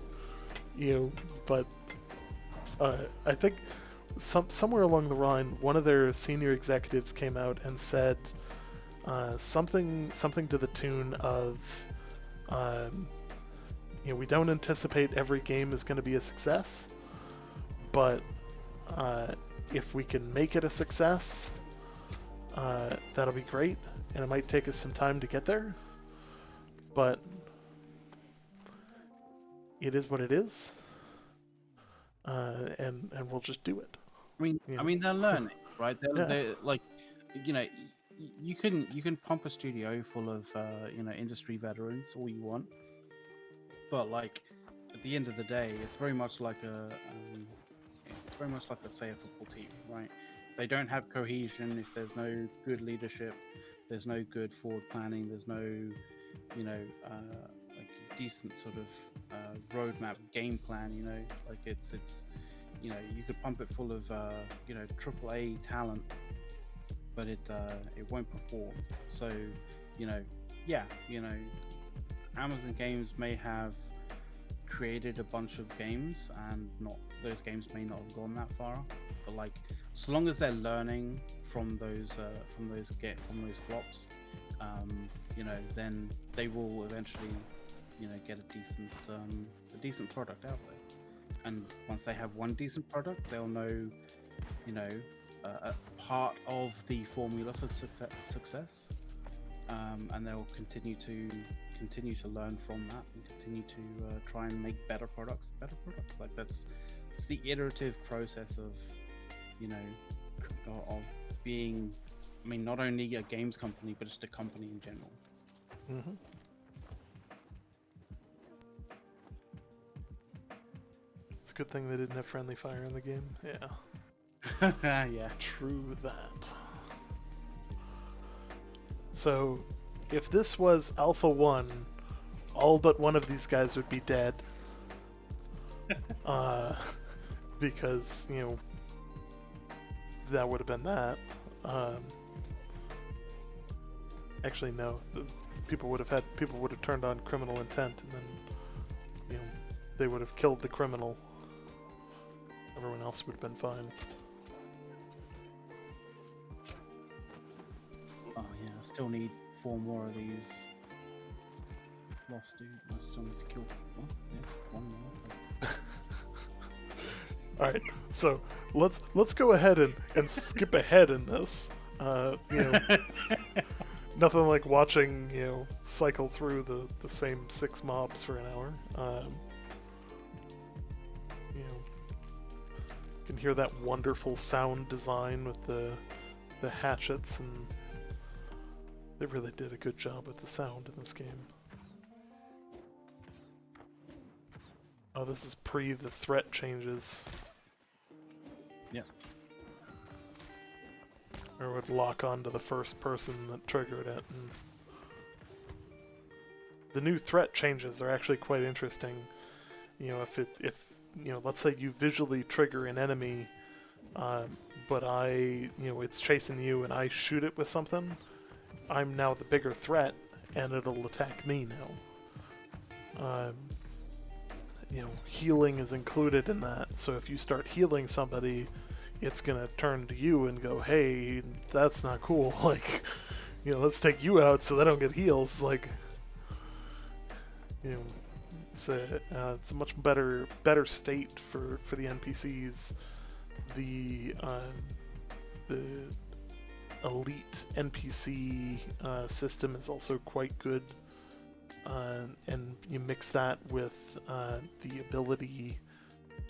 But I think somewhere along the line, one of their senior executives came out and said something to the tune of, we don't anticipate every game is going to be a success, but if we can make it a success, that'll be great, and it might take us some time to get there, but it is what it is, and we'll just do it. I mean, they're learning, right? They're like, you can pump a studio full of industry veterans all you want, but like at the end of the day, it's very much like say a football team, right? They don't have cohesion if there's no good leadership, there's no good forward planning, there's no like decent sort of roadmap game plan. Like it's you could pump it full of AAA talent, but it won't perform. So Amazon Games may have created a bunch of games, and those games may not have gone that far, but like, so long as they're learning from those flops, then they will eventually get a decent product out there. And once they have one decent product, they'll know a part of the formula for success, and they'll continue to learn from that and continue to try and make better products. Like it's the iterative process of of being, I mean, not only a games company but just a company in general. Mm-hmm. It's a good thing they didn't have friendly fire in the game. Yeah. Yeah. True that. So, if this was Alpha 1, all but one of these guys would be dead. Because, that would have been that. Actually, no. People would have turned on criminal intent, and then, they would have killed the criminal. Everyone else would have been fine. Oh yeah, I still need 4 more of these lost dude. I still need to kill one. Yes, 1 more. All right, so let's go ahead and skip ahead in this. Nothing like watching cycle through the same 6 mobs for an hour. You can hear that wonderful sound design with the hatchets, and they really did a good job with the sound in this game. Oh, this is pre the threat changes. Yeah. Or would lock on to the first person that triggered it. And the new threat changes are actually quite interesting. If let's say you visually trigger an enemy, but it's chasing you and I shoot it with something, I'm now the bigger threat and it'll attack me now. Healing is included in that, so if you start healing somebody, it's gonna turn to you and go, hey, that's not cool, like, let's take you out so they don't get heals, like, it's a much better state for the NPCs. The elite NPC system is also quite good. And you mix that with the ability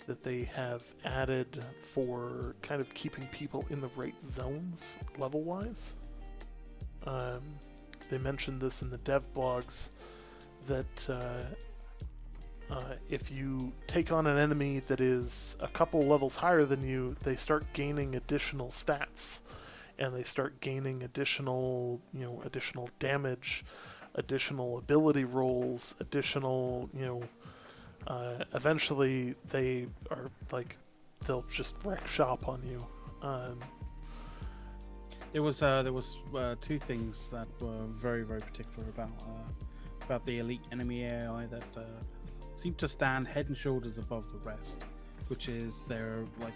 that they have added for kind of keeping people in the right zones level-wise. They mentioned this in the dev blogs, that if you take on an enemy that is a couple levels higher than you, they start gaining additional stats, and they start gaining additional damage, additional ability rolls, additional, eventually they are like, they'll just wreck shop on you. There was 2 things that were very, very particular about the elite enemy AI that seem to stand head and shoulders above the rest, which is they're like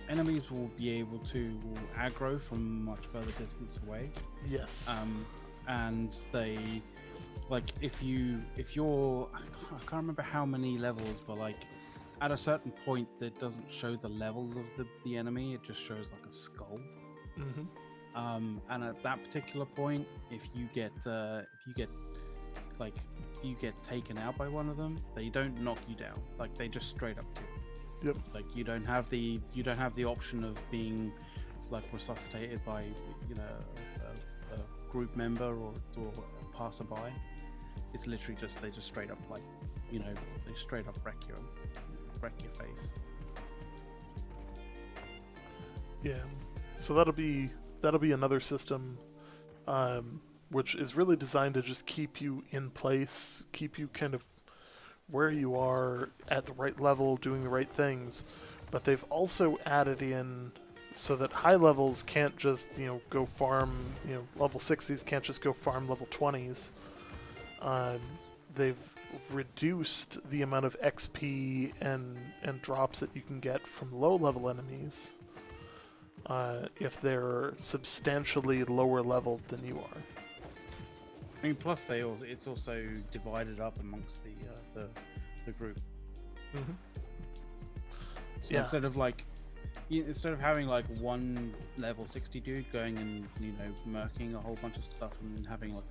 enemies will be able to aggro from much further distance away. Yes. And they, like, if you're, I can't remember how many levels, but like at a certain point that doesn't show the level of the enemy, it just shows like a skull. Mm-hmm. And at that particular point, if you get taken out by one of them, they don't knock you down, like they just straight up kill. Yep. Like you don't have the option of being like resuscitated by a group member or a passerby. It's literally just they just straight up they straight up wreck your face. Yeah. So that'll be another system, which is really designed to just keep you in place, keep you kind of where you are at the right level, doing the right things. But they've also added in so that high levels can't just go farm, level 60s can't just go farm level 20s. They've reduced the amount of XP and drops that you can get from low level enemies if they're substantially lower leveled than you are. I mean, plus it's also divided up amongst the group. Mm-hmm. So instead of having like one level 60 dude going and murking a whole bunch of stuff, and having like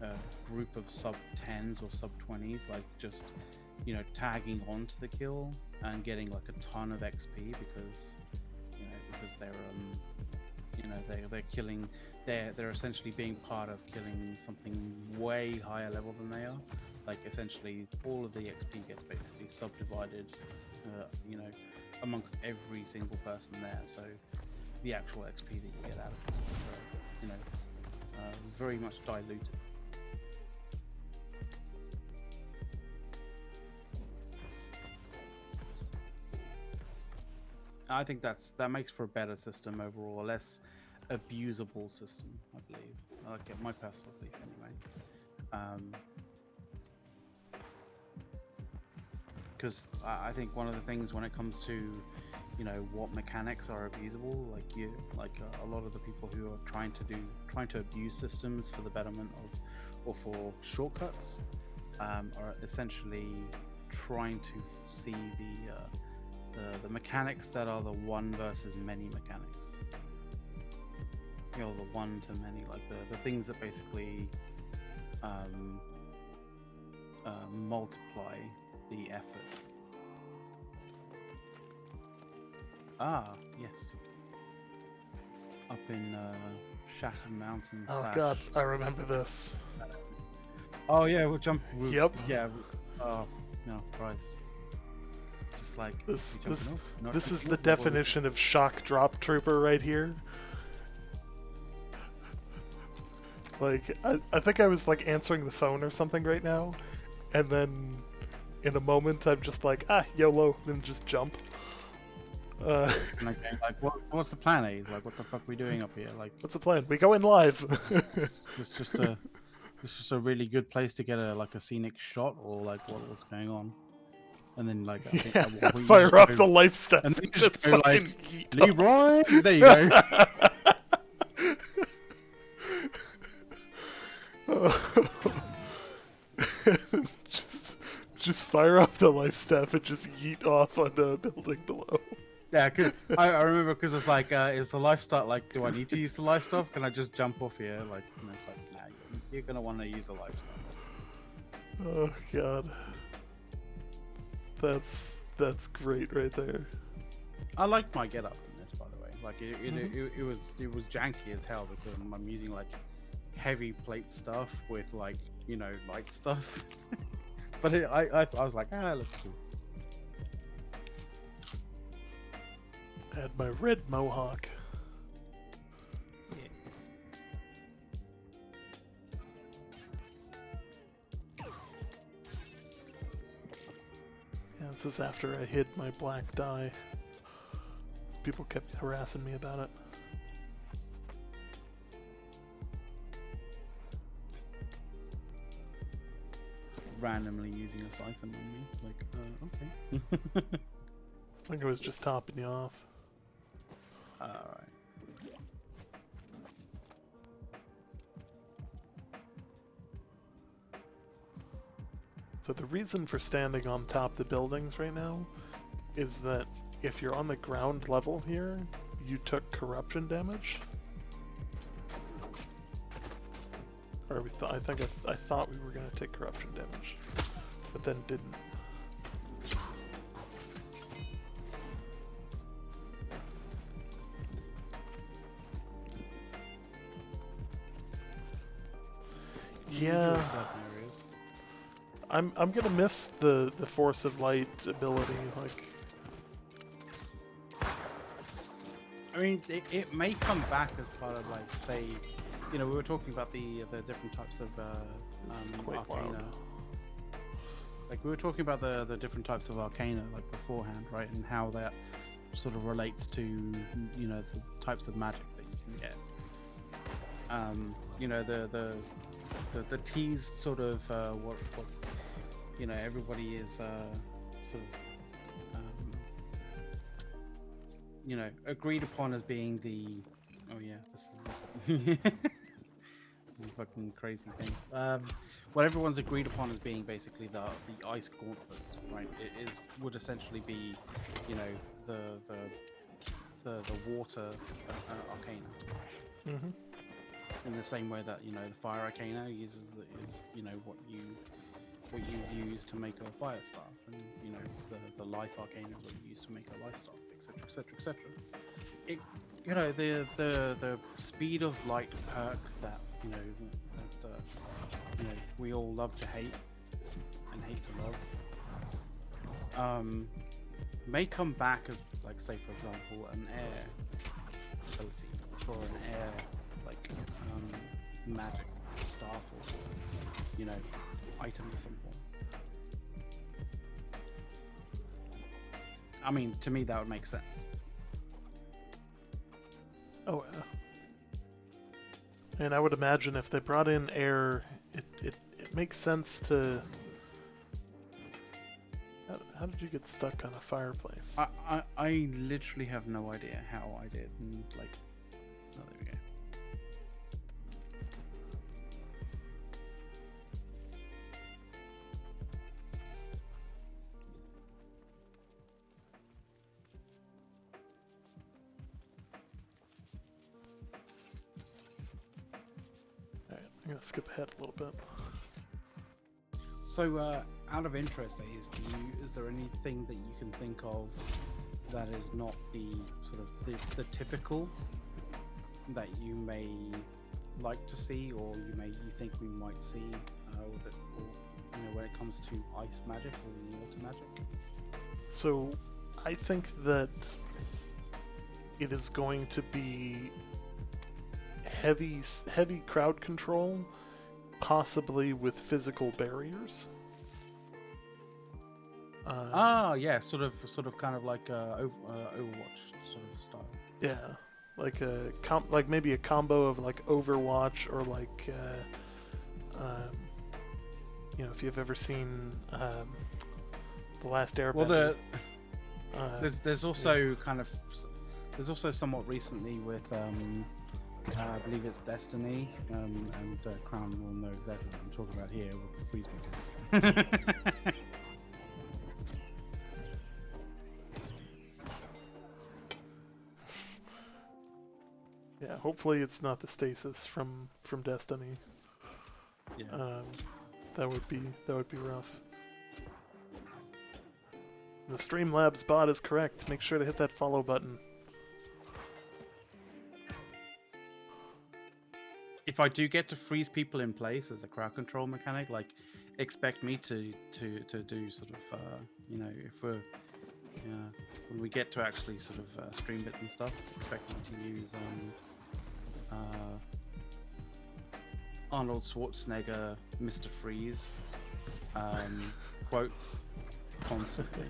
a group of sub 10s or sub 20s like just tagging on to the kill and getting like a ton of XP because they're they're killing. They're essentially being part of killing something way higher level than they are. Like essentially, all of the XP gets basically subdivided, amongst every single person there. So the actual XP that you get out of it is, very much diluted. I think that makes for a better system overall, a less abusable system, I believe. I like it, my personal belief anyway. Because I think one of the things when it comes to, what mechanics are abusable, a lot of the people who are trying to abuse systems for the betterment of, or for shortcuts, are essentially trying to see the mechanics that are the one versus many mechanics. The one to many, like the things that basically multiply the effort. Ah, yes. Up in Shattered Mountain. Oh god, I remember this. Oh yeah, we'll jump. Yep. Yeah. Oh no, Christ. It's just like This Not is jumping the off? definition of shock drop trooper right here. Like, I think I was like answering the phone or something right now, and then in a moment I'm just like, YOLO, then just jump. Like what's the plan? He's like, what the fuck are we doing up here? Like, What's the plan? We go in live. it's just a really good place to get a scenic shot, or like what's going on? And then like I think at one point you fire just up go- the life step and then you just just go like, fucking yeet off. Leroy, there you go. just fire off the life staff and just yeet off onto a building below. Yeah, cause I remember because it's like, is the life start like? Do I need to use the life stuff? Can I just jump off here? Like, it's like, nah, you're gonna want to use the life stuff. Oh god, that's great right there. I liked my get up in this, by the way. Like, it was janky as hell because I'm using like heavy plate stuff with like light stuff. But I was like, it looks cool. I had my red mohawk. Yeah. Yeah, this is after I hid my black dye. People kept harassing me about it. Randomly using a siphon on me, like, okay. I think I was just topping you off. Alright. So the reason for standing on top of the buildings right now is that if you're on the ground level here, you took corruption damage. Or I thought we were gonna take corruption damage, but then didn't. Yeah, I'm gonna miss the force of light ability. Like, I mean, it may come back as part of like, say, we were talking about the different types of it's quite arcana. wild. Like we were talking about the different types of arcana like beforehand, right? And how that sort of relates to the types of magic that you can get. The tease sort of what everybody is sort of agreed upon as being the this is a fucking crazy thing. What everyone's agreed upon as being basically the ice gauntlet, right? It would essentially be the water arcana. Mm-hmm. In the same way that the fire arcana uses what you use to make a fire staff, and the life arcana is what you use to make a life staff, etc., etc., etc. you know, the speed of light perk that we all love to hate and hate to love, may come back as, like, say for example, an air ability or an air magic staff or item of some form. I mean, to me that would make sense. Oh yeah. And I would imagine if they brought in air, it makes sense to. How did you get stuck on a fireplace? I literally have no idea how I did. And oh, there we go. Alright, I'm gonna skip ahead a little bit. So, out of interest, is there anything that you can think of that is not the sort of the typical that you may like to see, or you think we might see when it comes to ice magic or water magic? So, I think that it is going to be heavy crowd control, possibly with physical barriers. Yeah, sort of kind of like Overwatch sort of style. Yeah, like maybe a combo of like Overwatch or like if you've ever seen The Last Airbender. Well, there's also there's also somewhat recently with I believe it's Destiny, and Crown will know exactly what I'm talking about here with the freeze mechanic. Yeah, hopefully it's not the stasis from Destiny. Yeah. That would be rough. The Streamlabs bot is correct. Make sure to hit that follow button. If I do get to freeze people in place as a crowd control mechanic, expect me to do sort of if we're when we get to actually sort of stream it and stuff, expect me to use Arnold Schwarzenegger Mr. Freeze quotes constantly.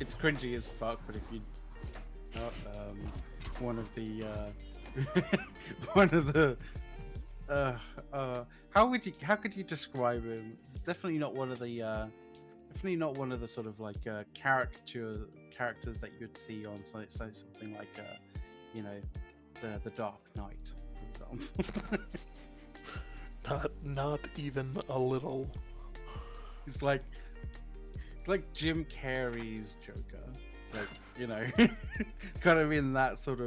It's cringy as fuck, but if you one of the how could you describe him? It's definitely not one of the sort of characters that you'd see on something like the Dark Knight, for example. Not even a little. It's like Jim Carrey's Joker, kind of in that sort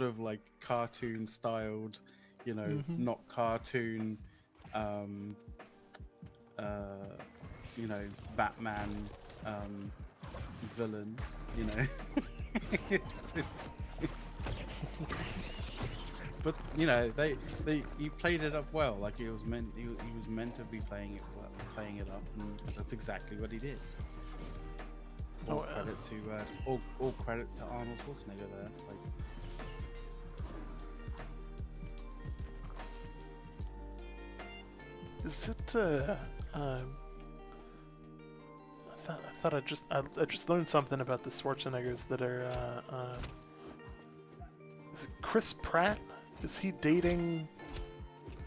of like cartoon styled, not cartoon, Batman villain, But he played it up well. Like he was meant to be playing it up, and that's exactly what he did. All credit to Arnold Schwarzenegger there. Is it? I thought I just learned something about the Schwarzeneggers that are. Is it Chris Pratt? Is he dating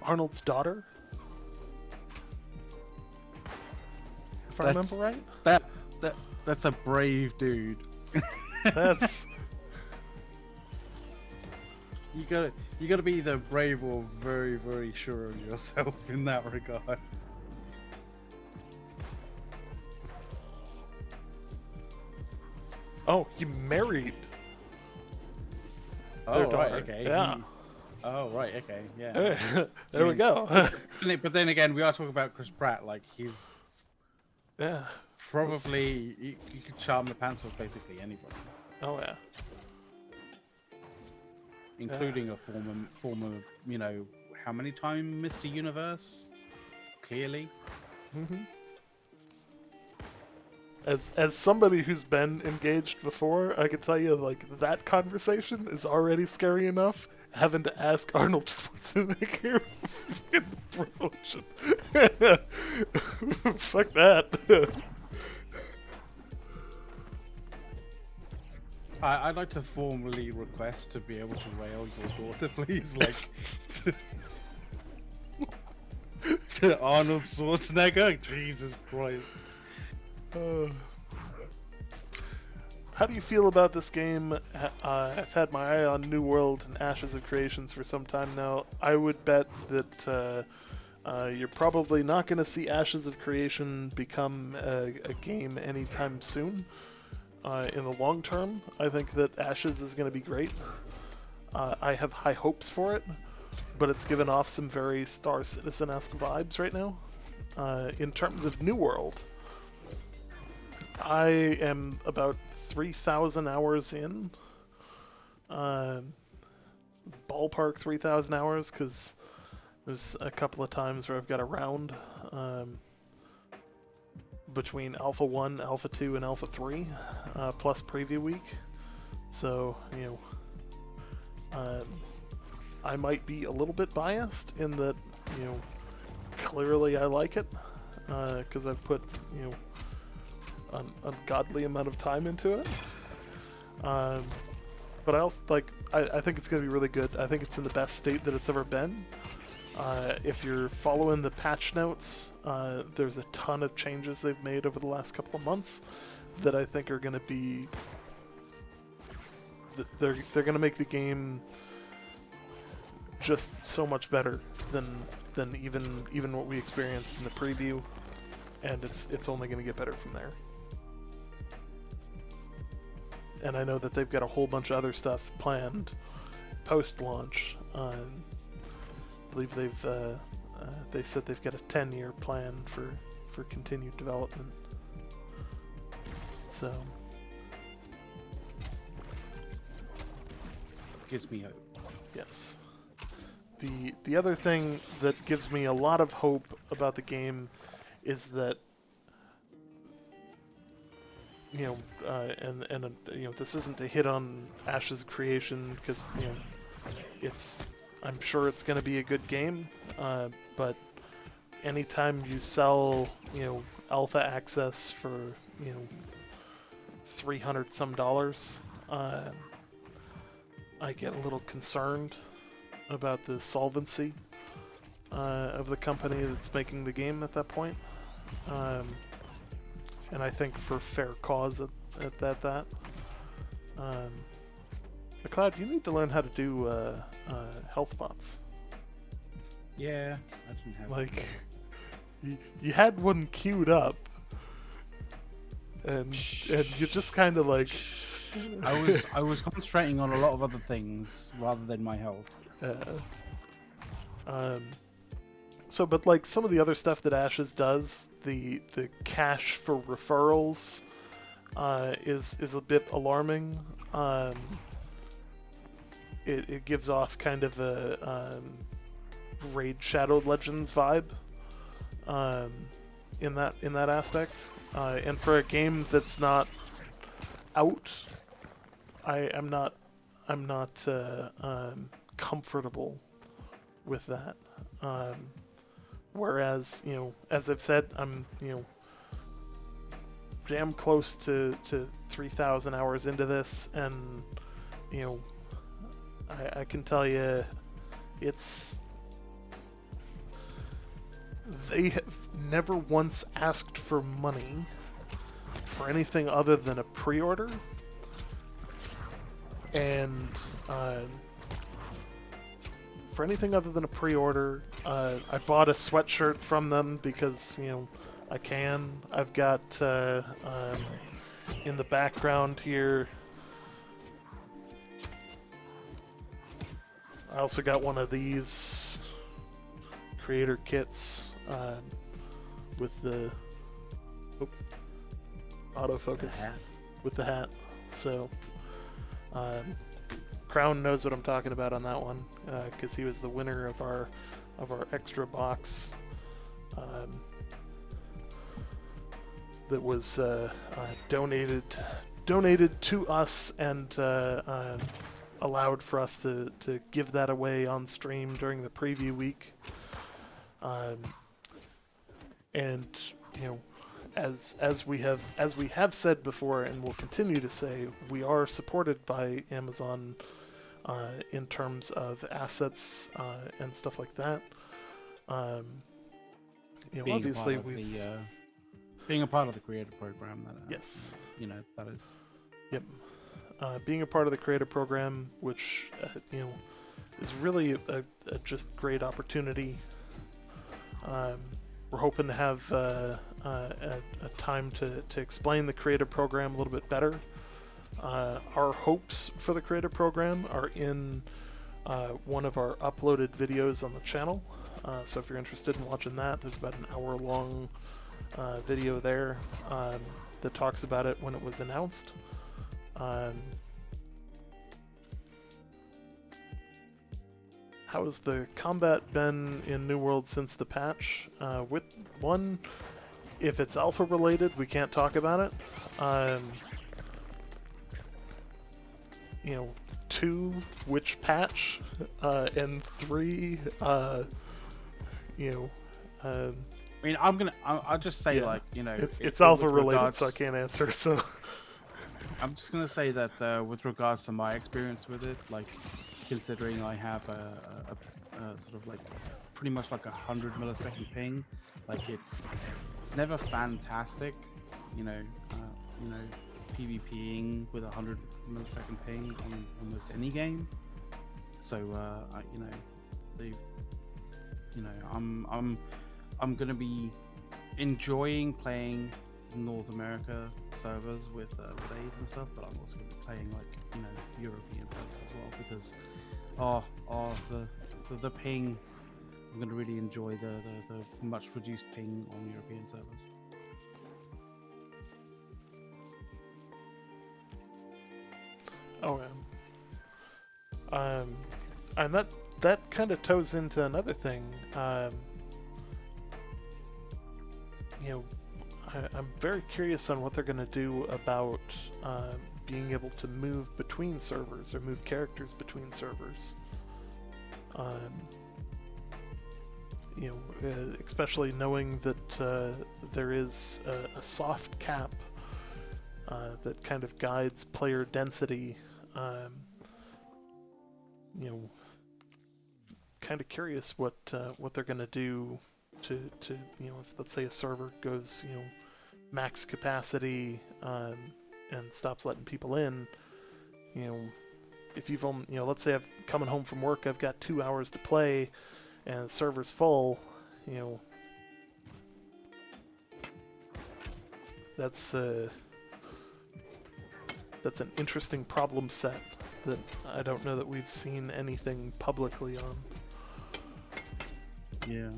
Arnold's daughter? If I remember right. That's a brave dude. That's. You gotta be either brave or very, very sure of yourself in that regard. Oh, he married. Oh, their daughter. right, okay. Yeah. Oh right, okay, yeah. There we mean, go. But then again, we are talking about Chris Pratt. Like he's Yeah. probably you could charm the pants off basically anybody, Oh yeah. including a former, how many time Mr. Universe? Clearly. Hmm. As somebody who's been engaged before, I can tell you like that conversation is already scary enough. Having to ask Arnold Schwarzenegger in promotion. Fuck that. I'd like to formally request to be able to rail your daughter, please, like to Arnold Schwarzenegger. Jesus Christ. How do you feel about this game? I've had my eye on New World and Ashes of Creations for some time now. I would bet that you're probably not going to see Ashes of Creation become a game anytime soon. In the long term, I think that Ashes is going to be great. I have high hopes for it, but it's given off some very Star Citizen-esque vibes right now. In terms of New World, I am about 3,000 hours in. Ballpark 3,000 hours, because there's a couple of times where I've got around between Alpha 1, Alpha 2, and Alpha 3, plus preview week. So, I might be a little bit biased in that, clearly I like it, because I've put, an ungodly amount of time into it. But I also, I think it's going to be really good. I think it's in the best state that it's ever been. If you're following the patch notes, there's a ton of changes they've made over the last couple of months that I think are going to be... They're going to make the game just so much better than even what we experienced in the preview, and it's only going to get better from there. And I know that they've got a whole bunch of other stuff planned post-launch. I believe they said they've got a 10-year plan for continued development. So Gives me hope. yes. The other thing that gives me a lot of hope about the game is that this isn't a hit on Ashes of Creation, because I'm sure it's going to be a good game, but anytime you sell alpha access for $300 some, I get a little concerned about the solvency of the company that's making the game at that point. And I think for fair cause at that. McLeod, you need to learn how to do health bots. Yeah, I didn't have Like, you had one queued up, and you're just kind of like... I was concentrating on a lot of other things rather than my health. But like some of the other stuff that Ashes does, the cash for referrals is a bit alarming. It gives off kind of a Raid Shadow Legends vibe in that aspect. And for a game that's not out, I'm not comfortable with that. Whereas, as I've said, I'm, damn close to 3,000 hours into this, and, I can tell you, they have never once asked for money for anything other than a pre-order, and, for anything other than a pre-order, I bought a sweatshirt from them because, I can. I've got, in the background here, I also got one of these creator kits with the autofocus with the hat. So Crown knows what I'm talking about on that one because he was the winner of our extra box that was donated to us and allowed for us to give that away on stream during the preview week. And you know, as we have said before and will continue to say, we are supported by Amazon in terms of assets and stuff like that. You know, obviously being a part of the creator program. That yes, you know, that is. Yep. Being a part of the creator program, which you know, is really a just great opportunity. We're hoping to have a time to explain the creator program a little bit better. Our hopes for the creator program are in one of our uploaded videos on the channel. So if you're interested in watching that, there's about an hour-long video there that talks about it when it was announced. How has the combat been in New World since the patch? With one, if it's alpha related, we can't talk about it. You know, 2, which patch? And 3, you know. I mean, I'll just say, yeah, like, you know, it's alpha related, so I can't answer. So I'm just gonna say that with regards to my experience with it, like, considering I have a sort of like pretty much like 100 millisecond ping, like it's never fantastic, you know, PvPing with 100 millisecond ping on almost any game. So you know, I'm gonna be enjoying playing North America servers with A's and stuff, but I'm also gonna be playing, like, you know, European servers as well, because the ping, I'm gonna really enjoy the much reduced ping on European servers. Oh, and that kind of toes into another thing. You know, I'm very curious on what they're going to do about being able to move between servers or move characters between servers. You know, especially knowing that there is a soft cap that kind of guides player density. You know, kind of curious what they're going to do to you know, if let's say a server goes, you know, max capacity and stops letting people in, you know, if you've only, you know, let's say I'm coming home from work, I've got 2 hours to play and the server's full, you know, that's an interesting problem set that I don't know that we've seen anything publicly on. Yeah.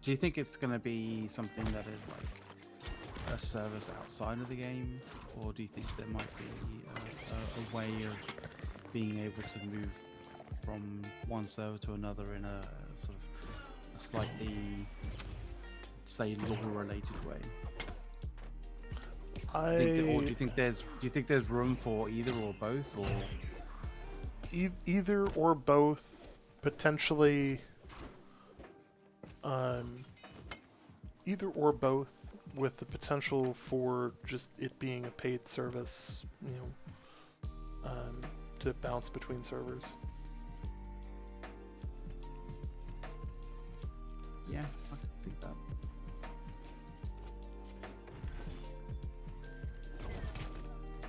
Do you think it's going to be something that is like a service outside of the game, or do you think there might be a way of being able to move from one server to another in a sort of a slightly, say, lore-related way? Do you think there's room for either or both, or either or both, potentially? Either or both, with the potential for just it being a paid service, you know, to bounce between servers. Yeah, I can see that.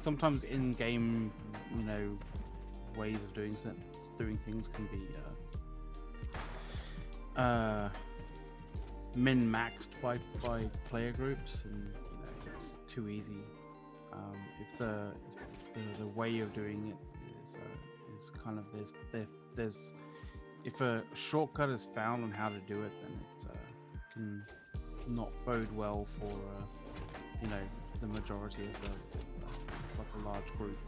sometimes in-game, ways of doing things can be min-maxed by player groups, and it's too easy. If the way of doing it is kind of there's if a shortcut is found on how to do it, then it can not bode well for the majority of servers. Like a large group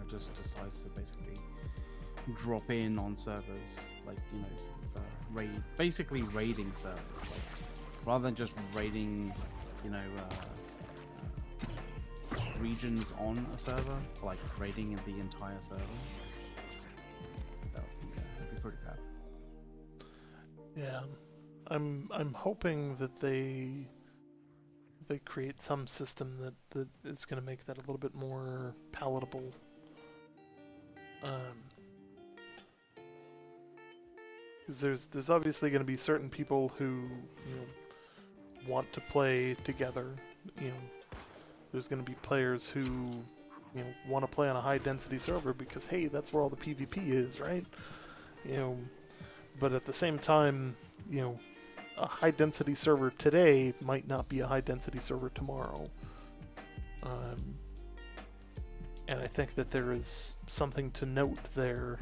just decides to basically drop in on servers, like basically raiding servers, like, rather than just raiding regions on a server, like raiding the entire server. That'd be pretty bad. Yeah, I'm hoping that they create some system that is going to make that a little bit more palatable. Because there's obviously going to be certain people who want to play together. There's going to be players who want to play on a high density server because hey, that's where all the PvP is, right? But at the same time, a high density server today might not be a high density server tomorrow. And I think that there is something to note there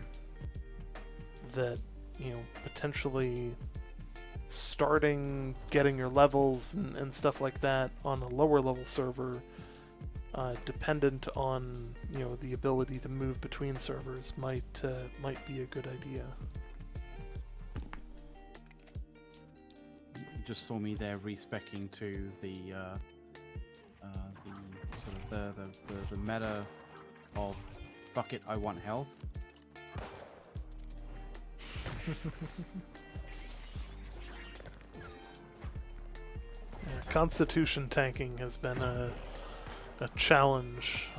that, potentially starting getting your levels and stuff like that on a lower level server, dependent on, the ability to move between servers might be a good idea. You just saw me there respecing to the sort of the meta of fuck it, I want health. Yeah, Constitution tanking has been a challenge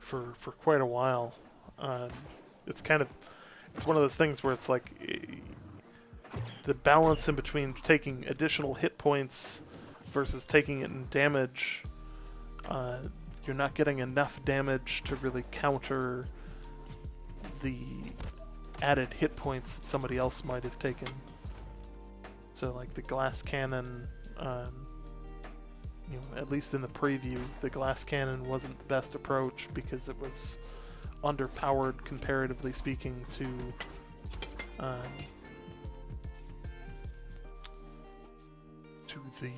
for quite a while. It's one of those things where it's like the balance in between taking additional hit points versus taking it in damage. You're not getting enough damage to really counter the added hit points that somebody else might have taken. So like the glass cannon, at least in the preview, the glass cannon wasn't the best approach because it was underpowered comparatively speaking to the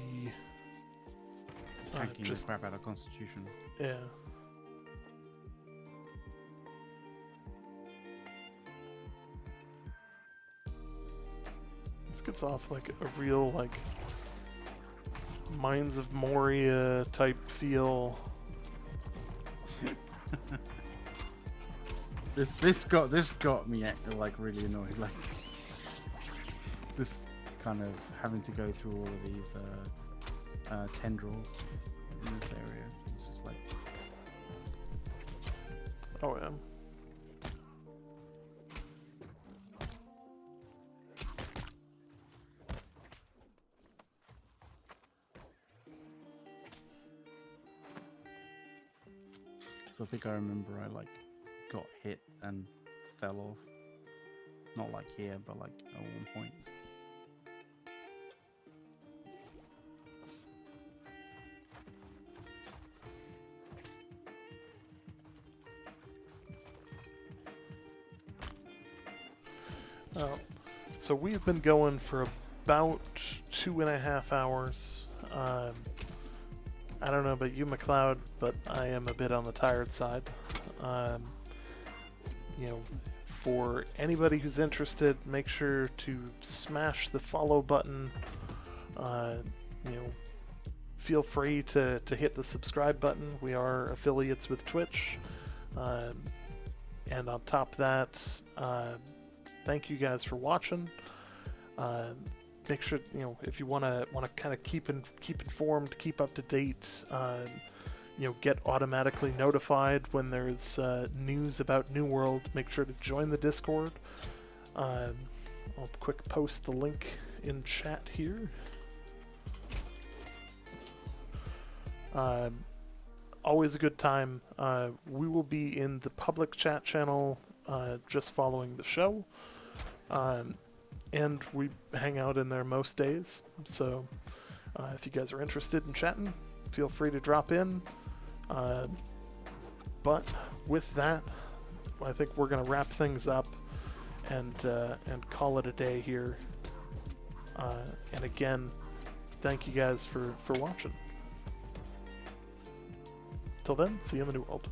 tanking the crap out of Constitution. Yeah. This gives off like a real like Mines of Moria type feel. This got me like really annoyed. Like this kind of having to go through all of these tendrils in this area. It's just like, oh yeah. so I think I remember I like got hit and fell off. Not like here, but like at one point. So we've been going for about 2.5 hours. I don't know about you, McLeod, but I am a bit on the tired side. For anybody who's interested, make sure to smash the follow button. Feel free to hit the subscribe button. We are affiliates with Twitch. And on top of that, thank you guys for watching. Make sure if you want to kind of keep informed, keep up to date. Get automatically notified when there's news about New World. Make sure to join the Discord. I'll quick post the link in chat here. Always a good time. We will be in the public chat channel just following the show. And we hang out in there most days. So if you guys are interested in chatting, feel free to drop in. But with that, I think we're going to wrap things up and call it a day here. And again, thank you guys for watching. Till then, see you in the new world.